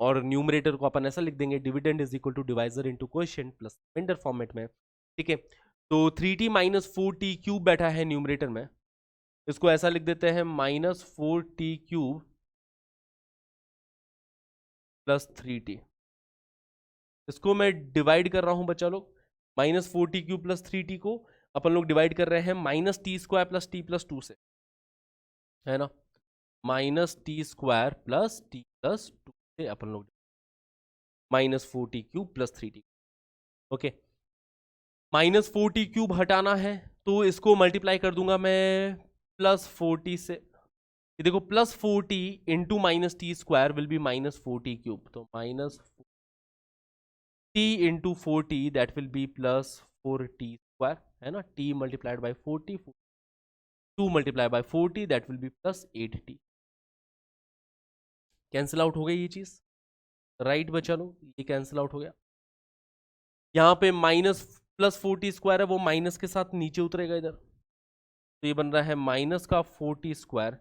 और न्यूमरेटर को अपन ऐसा लिख देंगे dividend is equal to divisor into quotient plus remainder format में। ठीक है, तो 3t माइनस 4t क्यूब बैठा है न्यूमरेटर में, इसको ऐसा लिख देते हैं minus 4t cube plus 3t, इसको मैं डिवाइड कर रहा हूं बच्चा लोग, minus 4t cube plus 3t को अपन लोग डिवाइड कर रहे हैं minus t square plus T plus 2 से, है ना, minus t square plus T plus 2 से अपन लोग minus 4t cube plus 3t। Okay, minus 4t cube हटाना है तो इसको मल्टीप्लाई कर दूंगा मैं प्लस 4t से, ये देखो plus 4t into minus t square will be minus 4t cube, तो minus t into 4t that will be plus 4t square, है ना, t multiplied by 4t, 2 multiply by 4t that will be plus 8t। Cancel out हो गई ये चीज, राइट बच्चा लो, ये कैंसिल आउट हो गया। यहाँ पे माइनस प्लस 4t स्क्वायर है वो माइनस के साथ नीचे उतरेगा इधर, तो ये बन रहा है माइनस का 4t स्क्वायर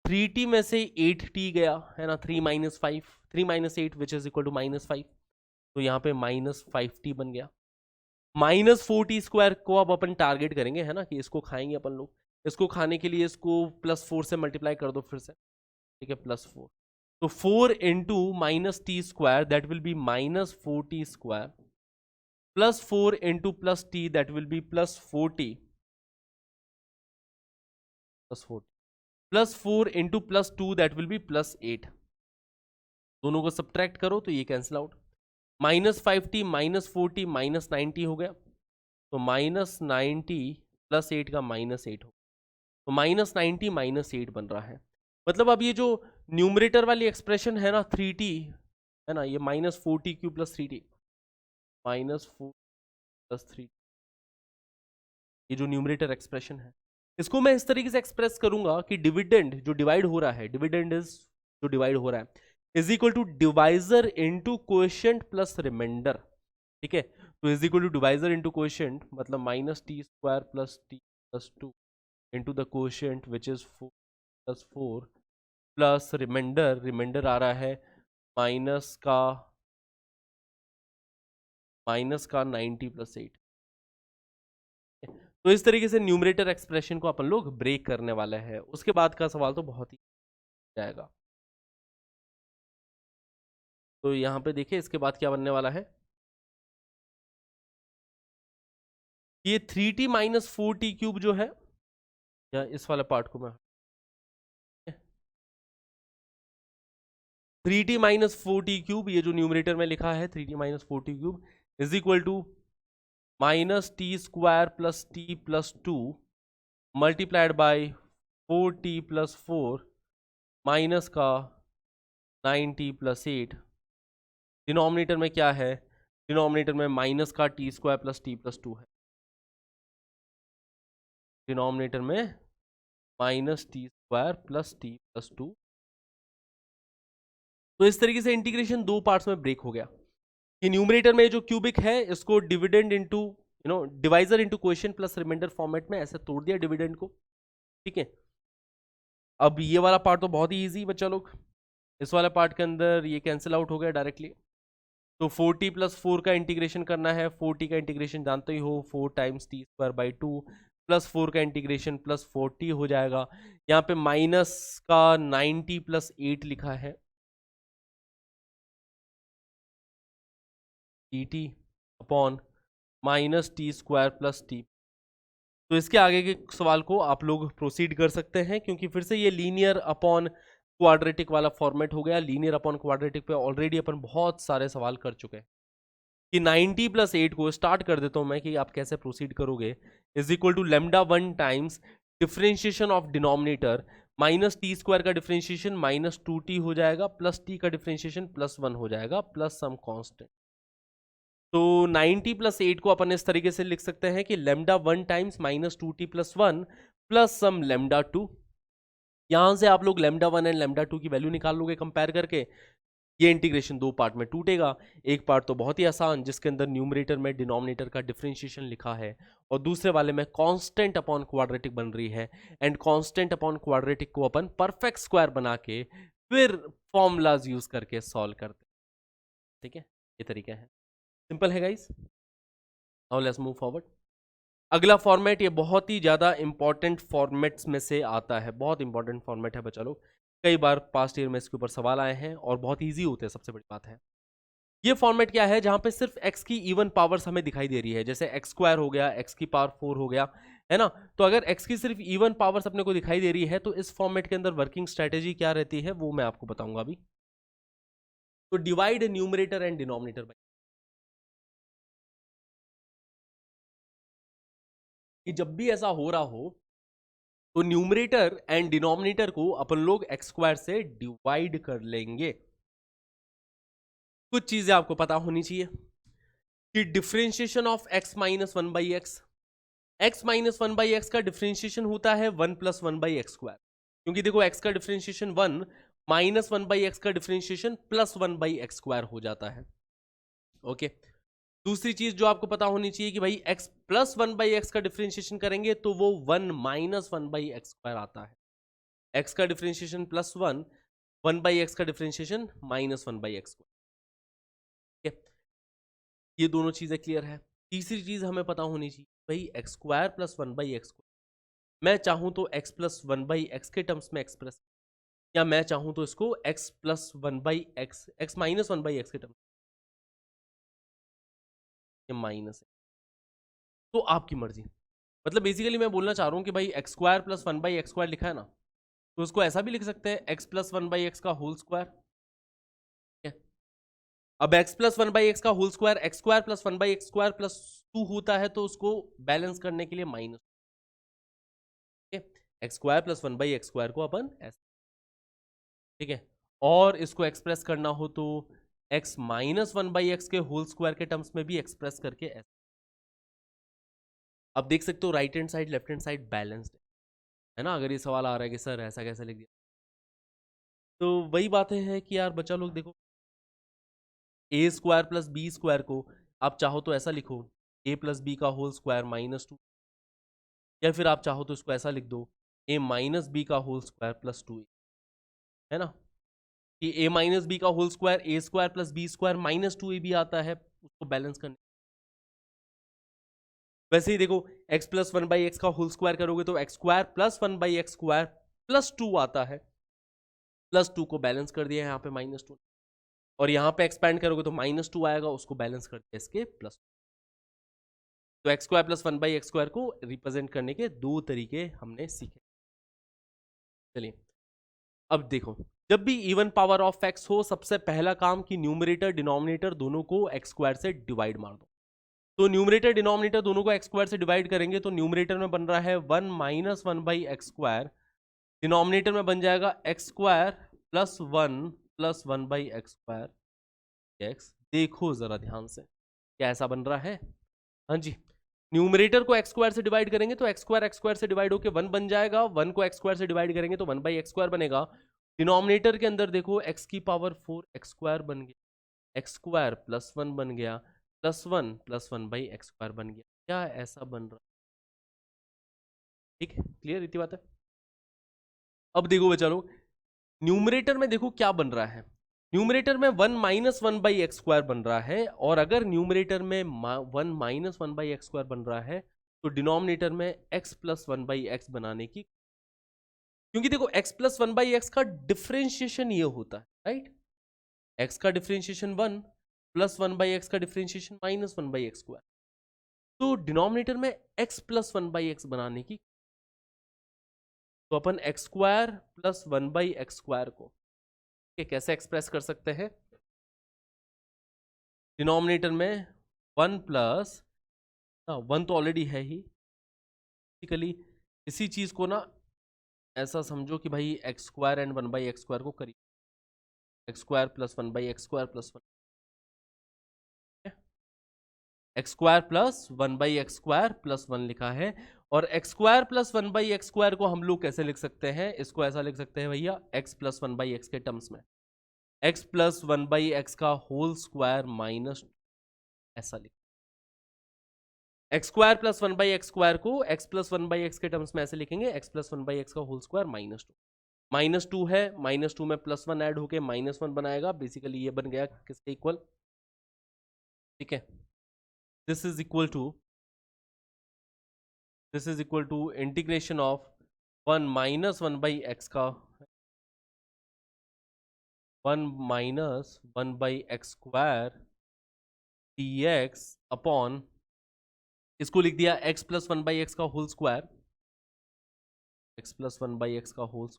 3t में से 8t गया है ना, 3 minus 5, 3 minus 8 which is equal to -5, तो यहाँ पे -5t बन गया। -4t स्क्वायर को अब अपन टारगेट करेंगे है ना, कि इसको खाएंगे अपन लोग। इसको खाने के लिए इसको +4 से मल्टीप्लाई कर दो फिर से, ठीक है, +4, तो 4 into -t square that will B -4t square, +4 into +t that will B +4t, +4 into +2 that will B +8। दोनों को सब्ट्रैक्ट करो तो ये cancel out, -5t -4t -9t हो गया, तो -90 +8 का -8 हो, तो -90 -8 बन रहा है। मतलब अब ये जो न्यूमरेटर वाली एक्सप्रेशन है ना 3t है ना, ये -4t³ + 3t, -4 + 3, ये जो न्यूमरेटर एक्सप्रेशन है, इसको मैं इस तरीके से एक्सप्रेस करूंगा कि डिविडेंड जो डिवाइड हो रहा है, डिविडेंड इज जो डिवाइड हो रहा है is equal to divisor into quotient plus remainder, ठीक है। तो is equal to divisor into quotient, मतलब -t square + t + 2 into the quotient which is 4 + 4 plus remainder, remainder आ रहा है माइनस का 90 + 8। तो इस तरीके से न्यूमरेटर एक्सप्रेशन को अपन लोग ब्रेक करने वाले हैं। उसके बाद का सवाल तो बहुत ही जाएगा। तो यहाँ पे देखिए इसके बाद क्या बनने वाला है, ये 3t - 4t³ जो है, या इस वाले पार्ट को मैं 3t - 4t³ ये जो न्यूमरेटर में लिखा है 3t - 4t³ is equal to -t square + t + 2 multiplied by 4t + 4 minus का 90 + 8। डिनोमिनेटर में क्या है, डिनोमिनेटर में माइनस का t स्क्वायर + t + 2 है, डिनोमिनेटर में -t स्क्वायर + t + 2। तो इस तरीके से इंटीग्रेशन दो पार्ट्स में ब्रेक हो गया कि न्यूमरेटर में जो क्यूबिक है इसको dividend into divisor into question plus remainder format में ऐसे तोड़ दिया डिविडेंड को, ठीक है। अब ये वाला पार्ट तो बहुत ही ईजी बच्चा लोग, इस वाला पार्ट के अंदर ये कैंसिल आउट हो गया डायरेक्टली। तो 4t + 4 का इंटीग्रेशन करना है, 4t का इंटीग्रेशन जानते ही हो 4 टाइम्स t²/2 प्लस 4 का इंटीग्रेशन +4t हो जाएगा। यहाँ पे माइनस का 90 + 8 लिखा है, dt upon -t square + t। तो इसके आगे के सवाल को आप लोग प्रोसीड कर सकते हैं, क्योंकि फिर से ये लीनियर अपॉन क्वाड्रेटिक वाला फॉर्मेट हो गया। लीनियर अपॉन क्वाड्रेटिक पे ऑलरेडी अपन बहुत सारे सवाल कर चुके हैं कि 90 + 8 को स्टार्ट कर देता हूं मैं कि आप कैसे प्रोसीड करोगे, is equal to λ1 times differentiation of denominator -t square का डिफरेंशिएशन -2t हो जाएगा, प्लस t का डिफरेंशिएशन +1 हो जाएगा, प्लस सम कांस्टेंट। तो 90 + 8 को अपन इस तरीके से लिख सकते हैं कि λ1 टाइम्स -2t + 1 प्लस सम λ2। यहां से आप लोग λ1 एंड λ2 की वैल्यू निकाल लोगे कंपेयर करके। ये इंटीग्रेशन दो पार्ट में टूटेगा, एक पार्ट तो बहुत ही आसान जिसके अंदर न्यूमरेटर में डिनोमिनेटर का डिफरेंशिएशन लिखा है, और दूसरे वाले में कांस्टेंट अपॉन क्वाड्रेटिक बन रही है, एंड कांस्टेंट अपॉन क्वाड्रेटिक को अपन परफेक्ट स्क्वायर बना के फिर फॉर्मूलाज यूज करके सॉल्व करते हैं, ठीक है। ये तरीका है, सिंपल है guys. Now let's move forward. अगला फॉर्मेट ये बहुत ही ज़्यादा इंपॉर्टेंट फॉर्मेट्स में से आता है, बहुत इंपॉर्टेंट फॉर्मेट है बच्चा लोग, कई बार पास्ट ईयर में इसके ऊपर सवाल आए हैं और बहुत ईजी होते हैं, सबसे बड़ी बात है। ये फॉर्मेट क्या है, जहां पे सिर्फ x की इवन पावर्स हमें दिखाई दे रही है, जैसे x² हो गया, x की पावर 4 हो गया, है ना। तो अगर x की सिर्फ इवन पावर्स अपने को दिखाई दे रही है तो इस फॉर्मेट के अंदर वर्किंग स्ट्रेटेजी क्या रहती है वो मैं आपको बताऊंगा अभी। तो divide numerator and denominator by, कि जब भी ऐसा हो रहा हो तो न्यूमरेटर एंड डिनोमिनेटर को अपन लोग x² से डिवाइड कर लेंगे। कुछ चीजें आपको पता होनी चाहिए कि differentiation of x - 1/x, x - 1/x का डिफरेंशिएशन होता है 1 + 1/x², क्योंकि देखो x का डिफरेंशिएशन 1 - 1/x का डिफरेंशिएशन +1/x² हो जाता है, ओके। दूसरी चीज जो आपको पता होनी चाहिए कि भाई x + 1/x का डिफरेंशिएशन करेंगे तो वो 1 - 1/x² आता है, एक्स का differentiation plus one, one by x का differentiation minus one by x square. ठीक है, ये दोनों चीजें क्लियर है। तीसरी चीज हमें पता होनी चाहिए भाई, x square plus one by x square, मैं चाहूं तो x plus one by x के टर्म्स में एक्सप्रेस, या मैं चाहूं तो इसको x plus one by x, x minus one by x के टर्म्स, ये माइनस है, तो आपकी मर्जी। मतलब बेसिकली मैं बोलना चाह रहा हूं कि भाई x square plus one by x square लिखा है ना, तो उसको ऐसा भी लिख सकते हैं x plus one by x का होल स्क्वायर। अब x plus one by x का whole square x square plus one by x square plus two होता है, तो उसको बैलेंस करने के लिए माइनस, ठीक है, x square plus one by x square को अपन ऐसे, ठीक है, और इसको एक्सप्रेस करना हो तो x minus one by x के होल स्क्वायर के टर्म्स में भी एक्सप्रेस करके ऐसे। अब देख सकते हो right hand side left hand side balanced है ना। अगर ये सवाल आ रहा है कि सर ऐसा कैसे लिख दिया, तो वही बातें हैं कि यार बच्चा लोग देखो, a square plus b square को आप चाहो तो ऐसा लिखो, ए प्लस बी का होल स्क्वायर माइनस टू, या फिर आप चाहो तो इसको ऐसा लिख दो, ए माइनस बी का होल स्क्वायर प्लस टू, है ना, कि ए माइनस बी का whole square a square plus b square minus two a भी आता है, उसको बैलेंस करने। वैसे ही देखो, x plus one by x का होल स्क्वायर करोगे तो x square plus one by x square plus to आता है, प्लस टू को बैलेंस कर दिया यहाँ पे माइनस टू, और यहाँ पे एक्सपैंड करोगे तो माइनस टू आएगा, उसको बैलेंस कर दिया इसके प्लस। तो x square plus one by x square को रिप्रेजेंट करने के दो तरीके हमने सीखे। चलिए अब देखो, जब भी इवन पावर ऑफ एक्स हो, सबसे पहला काम कि न्यूमरेटर डिनोमिनेटर दोनों को एक्स स्क्वायर से डिवाइड मार दो। तो न्यूमरेटर डिनोमिनेटर दोनों को एक्स स्क्वायर से डिवाइड करेंगे तो न्यूमरेटर में बन रहा है one minus one by x square, denominator में बन जाएगा x square plus one by x square x. देखो जरा ध्यान से क्या ऐसा बन रहा है, हाँ जी, न्यूमरेटर को एक्स स्क्वायर से डिवाइड करेंगे तो एक्स स्क्वायर से डिवाइड होकर वन बन जाएगा, वन को एक्स स्क्वायर से डिवाइड करेंगे तो वन बाई एक्स स्क्वायर बनेगा। डिनोमिनेटर के अंदर देखो एक्स की पावर फोर एक्स स्क्वायर बन गया, एक्स स्क्वायर प्लस वन बन गया, plus one by x square बन गया। क्या ऐसा बन रहा है, ठीक है, क्लियर इतनी बात है। अब देखो बच्चा लोग, न्यूमरेटर में देखो क्या बन रहा है, न्यूमरेटर में one minus one by x square बन रहा है, और अगर न्यूमरेटर में one minus one by x square बन रहा है तो डिनोमिनेटर में x plus one by x बनाने की, क्योंकि देखो x plus one by x का डिफरेंशिएशन ये होता है, राइट, एक्स का differentiation one, plus one by x का differentiation minus one by x square, तो डिनोमिनेटर में x plus one by x बनाने की, तो अपन x square plus one by x square को कैसे एक्सप्रेस कर सकते हैं, डिनोमिनेटर में वन प्लस, वन तो ऑलरेडी है ही, बेसिकली इसी चीज को ना ऐसा समझो कि भाई x square and one by x square को करिए, x square plus one by x square plus one, x square plus one by x square plus one लिखा है, और x square plus one by x square को हम लोग कैसे लिख सकते हैं, इसको ऐसा लिख सकते हैं भैया, x plus one by x के टर्म्स में, x plus one by x का होल स्क्वायर माइनस, ऐसा लिख, x square plus one by x square को x plus one by x के टर्म्स में ऐसे लिखेंगे, x plus one by x का whole square minus two, minus two है, माइनस टू में प्लस वन ऐड होके माइनस वन बनाएगा, बेसिकली ये बन गया किसके इक्वल, ठीक है, this is equal to integration of one minus one by x का, one minus one by x square d x upon, इसको लिख दिया x plus one by x का whole square, x plus one by x का whole,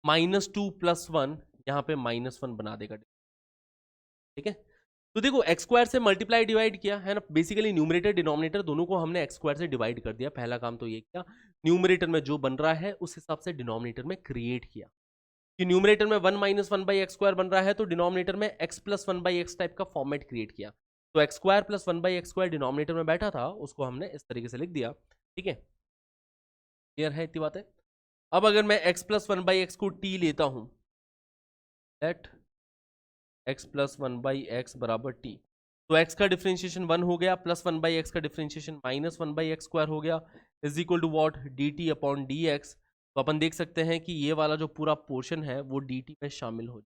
minus two plus one, यहाँ पे माइनस वन बना देगा, ठीक है। तो देखो एक्स स्क्वायर से मल्टीप्लाई डिवाइड किया है ना, बेसिकली न्यूमरेटर डिनोमिनेटर दोनों को हमने एक्स स्क्वायर से डिवाइड कर दिया, पहला काम तो ये किया, न्यूमरेटर में जो बन रहा है उस हिसाब से डिनोमिनेटर में क्रिएट किया, कि न्यूमरेटर में one minus one by x square बन रहा है तो डिनोमिनेटर में x plus one by x type का फॉर्मेट क्रिएट किया, तो x square plus one by x square denominator में बैठा था, उसको हमने इस तरीके से लिख दिया, ठीक है, क्लियर है इतनी बात है। अब अगर मैं x plus one by x को t लेता हूं, let x plus one by x बराबर t, तो x का डिफरेंशिएशन वन हो गया, प्लस वन बाई एक्स का differentiation minus one by x square हो गया, is equal to what, d t upon d x, तो अपन देख सकते हैं कि ये वाला जो पूरा पोर्शन है वो dt में शामिल हो जाए।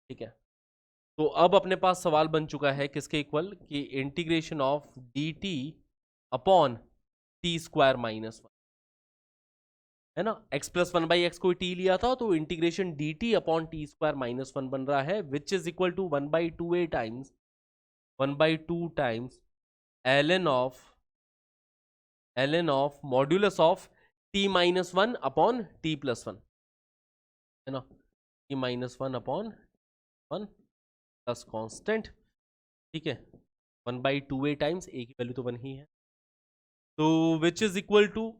ठीक है, तो अब अपने पास सवाल बन चुका है किसके इक्वल, कि integration of dt upon t square minus one, है ना। x plus one by x को t लिया था, तो integration dt upon t square minus one बन रहा है, which is equal to 1/2a times 1/2 times ln of modulus of t minus one upon t plus one, है ना, t minus one upon one plus constant. ठीक है, 1/2a टाइम्स a की वैल्यू तो वन ही है, तो which is equal to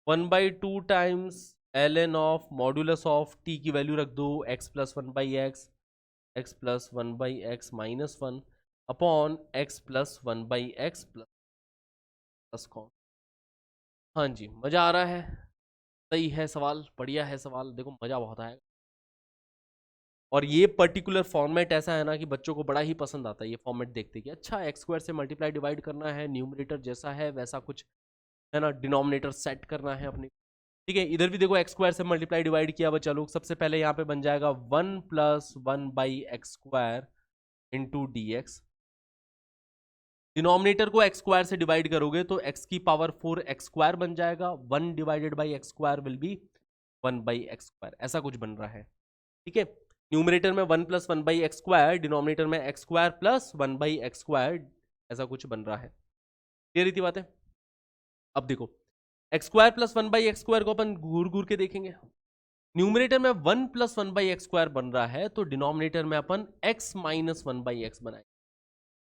1/2 times ln of modulus of t की वैल्यू रख दो x plus one by x plus one by x minus one upon x plus one by x plus कॉन। हाँ जी, मज़ा आ रहा है, सही है सवाल, बढ़िया है सवाल, देखो मज़ा बहुत आएगा। और ये पर्टिकुलर फॉर्मेट ऐसा है ना कि बच्चों को बड़ा ही पसंद आता है ये फॉर्मेट देखते कि अच्छा एक्स स्क्वायर से मल्टीप्लाई डिवाइड करना है, न्यूमरेटर जैसा है वैसा कुछ, है ना, डिनोमिनेटर सेट करना है अपने। ठीक है, इधर भी देखो एक्स स्क्वायर से मल्टीप्लाई डिवाइड किया बच्चा लोग, सबसे पहले यहाँ पे बन जाएगा 1 plus one by x square into d x. Denominator को एक्स स्क्वायर से डिवाइड करोगे तो एक्स की पावर 4 एक्स स्क्वायर बन जाएगा, 1 divided by x square will B 1 by x square, ऐसा कुछ बन रहा है। ठीक है, न्यूमरेटर में 1 plus one by x square, denominator में x square plus one by x square, ऐसा कुछ बन रहा है। क्लियर थी बातें। अब देखो x square plus one by x square को अपन घूर घूर के देखेंगे। न्यूमरेटर में 1 plus one by x square बन रहा है, तो डिनोमिनेटर में अपन x minus one by x बनाएंगे।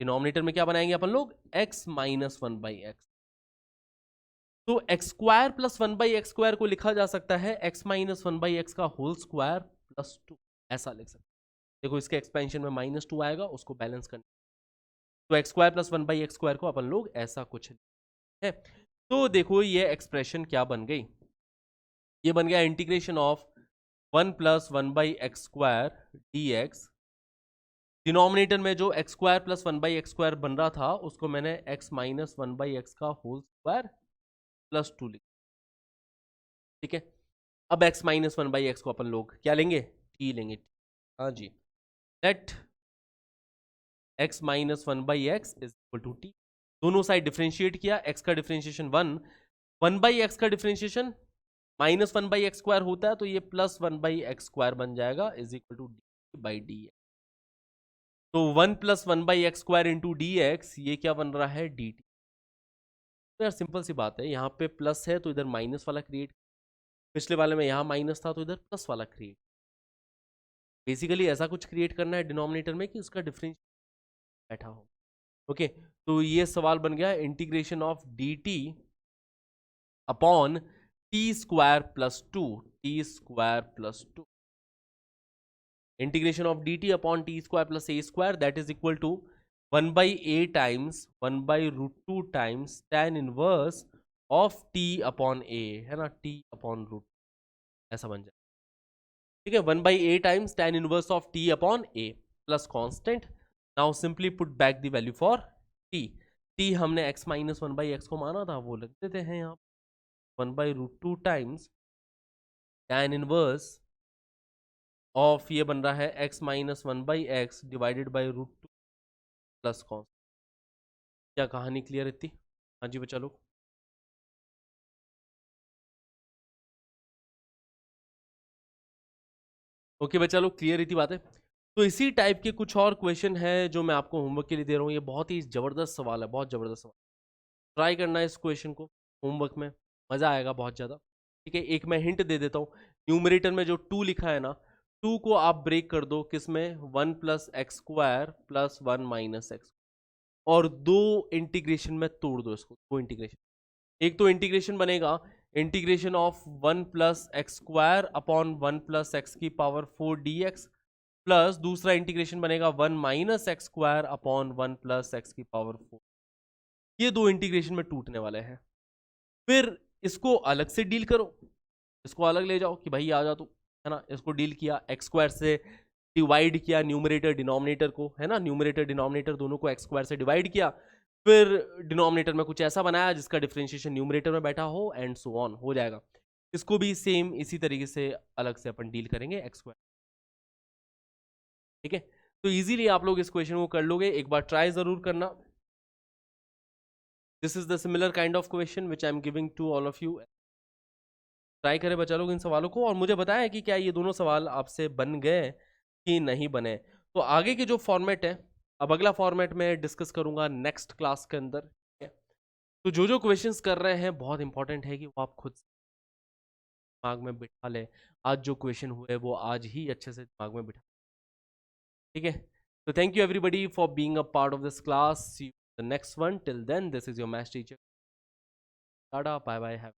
डिनोमिनेटर में क्या बनाएंगे अपन लोग, x minus one by x. तो x square plus one by x square को लिखा जा सकता है x minus one by x का होल स्क्वायर प्लस टू, ऐसा लिख सकते हैं। देखो इसके एक्सपेंशन में -2 आएगा, उसको बैलेंस करना, तो x square plus one by x square को अपन लोग ऐसा कुछ है। तो देखो ये एक्सप्रेशन क्या बन गई, ये बन गया integration of 1 plus one by x square d x. Denominator में जो x square plus one by x square बन रहा था उसको मैंने x minus one by x का होल स्क्वायर प्लस टू लिखा। ठीक है, अब x minus one by x को अपन लोग क्या लेंगे, टी लेंगे। हाँ जी, let x minus one by x is equal to t. दोनों साइड डिफ्रेंशिएट किया, एक्स का डिफ्रेंशिएशन वन बाई एक्स का differentiation minus one by x square होता है, तो ये plus one by x square बन जाएगा is equal to d by d x. तो 1 plus one by x square into d x, ये क्या बन रहा है, डी टी। तो यार सिंपल सी बात है, यहाँ पे प्लस है तो इधर माइनस वाला क्रिएट, पिछले वाले में यहाँ माइनस था तो इधर प्लस वाला क्रिएट। बेसिकली ऐसा कुछ क्रिएट करना है डिनोमिनेटर में कि उसका डिफरेंस बैठा हो। ओके, तो ये सवाल बन गया integration of d t upon t square plus two, t square plus two, integration of d t upon t square plus a square, that is equal to 1 by a times 1 by root two times tan inverse of t upon a, है ना, टी अपॉन रूट, ऐसा बन जाए। ठीक है, 1 by a times tan inverse of t upon a plus constant. Now simply put back the value for t. T हमने x minus one by x को माना था, वो लिख देते हैं यहाँ 1 by root two times tan inverse of, ये बन रहा है x minus one by x divided by root two plus cons. क्या कहानी क्लियर इतनी। हाँ जी बच्चा लोग, ओके बच्चा लोग, क्लियर इतनी बात है। तो इसी टाइप के कुछ और क्वेश्चन है जो मैं आपको होमवर्क के लिए दे रहा हूँ। ये बहुत ही ज़बरदस्त सवाल है, बहुत ज़बरदस्त सवाल, ट्राई करना है इस क्वेश्चन को होमवर्क में, मज़ा आएगा बहुत ज़्यादा। ठीक है, एक मैं हिंट दे देता हूँ, न्यूमरेटर में जो 2 लिखा है ना, 2 को आप ब्रेक कर दो किसमें, 1 plus x square plus one minus x, और दो इंटीग्रेशन में तोड़ दो इसको, दो इंटीग्रेशन। एक तो इंटीग्रेशन बनेगा integration of 1 plus x square upon 1 plus x की पावर 4 डी एक्स, प्लस दूसरा इंटीग्रेशन बनेगा 1 minus x square upon 1 plus x की पावर 4। ये दो इंटीग्रेशन में टूटने वाले हैं। फिर इसको अलग से डील करो, इसको अलग ले जाओ कि भाई आ जा तू, है ना, इसको डील किया, एक्स स्क्वायर से डिवाइड किया न्यूमरेटर डिनोमिनेटर को, है ना, न्यूमरेटर डिनोमिनेटर दोनों को एक्स स्क्वायर से डिवाइड किया, फिर डिनोमिनेटर में कुछ ऐसा बनाया जिसका डिफरेंशिएशन न्यूमरेटर में बैठा हो, एंड सो ऑन हो जाएगा। इसको भी सेम इसी तरीके से अलग से अपन डील करेंगे एक्स स्क्वायर। ठीक है, तो इजीली आप लोग इस क्वेश्चन को कर लोगे, एक बार ट्राई जरूर करना। This is the similar kind of question which I am giving to all of you. Try करें बच्चा लोग इन सवालों को, और मुझे बताया कि क्या ये दोनों सवाल आपसे बन गए कि नहीं बने। तो आगे के जो फॉर्मेट है, अब अगला फॉर्मेट में डिस्कस करूंगा नेक्स्ट क्लास के अंदर। ठीक है? तो जो जो क्वेश्चंस कर रहे हैं बहुत इंपॉर्टेंट है कि वो आप खुद दिमाग में बिठा लें। आज जो क्वेश्चन हुए वो आज ही अच्छे से दिमाग में बिठा। ठीक है, तो thank you everybody for being a part of this class. See you the next one, till then this is your maths teacher, tata bye bye.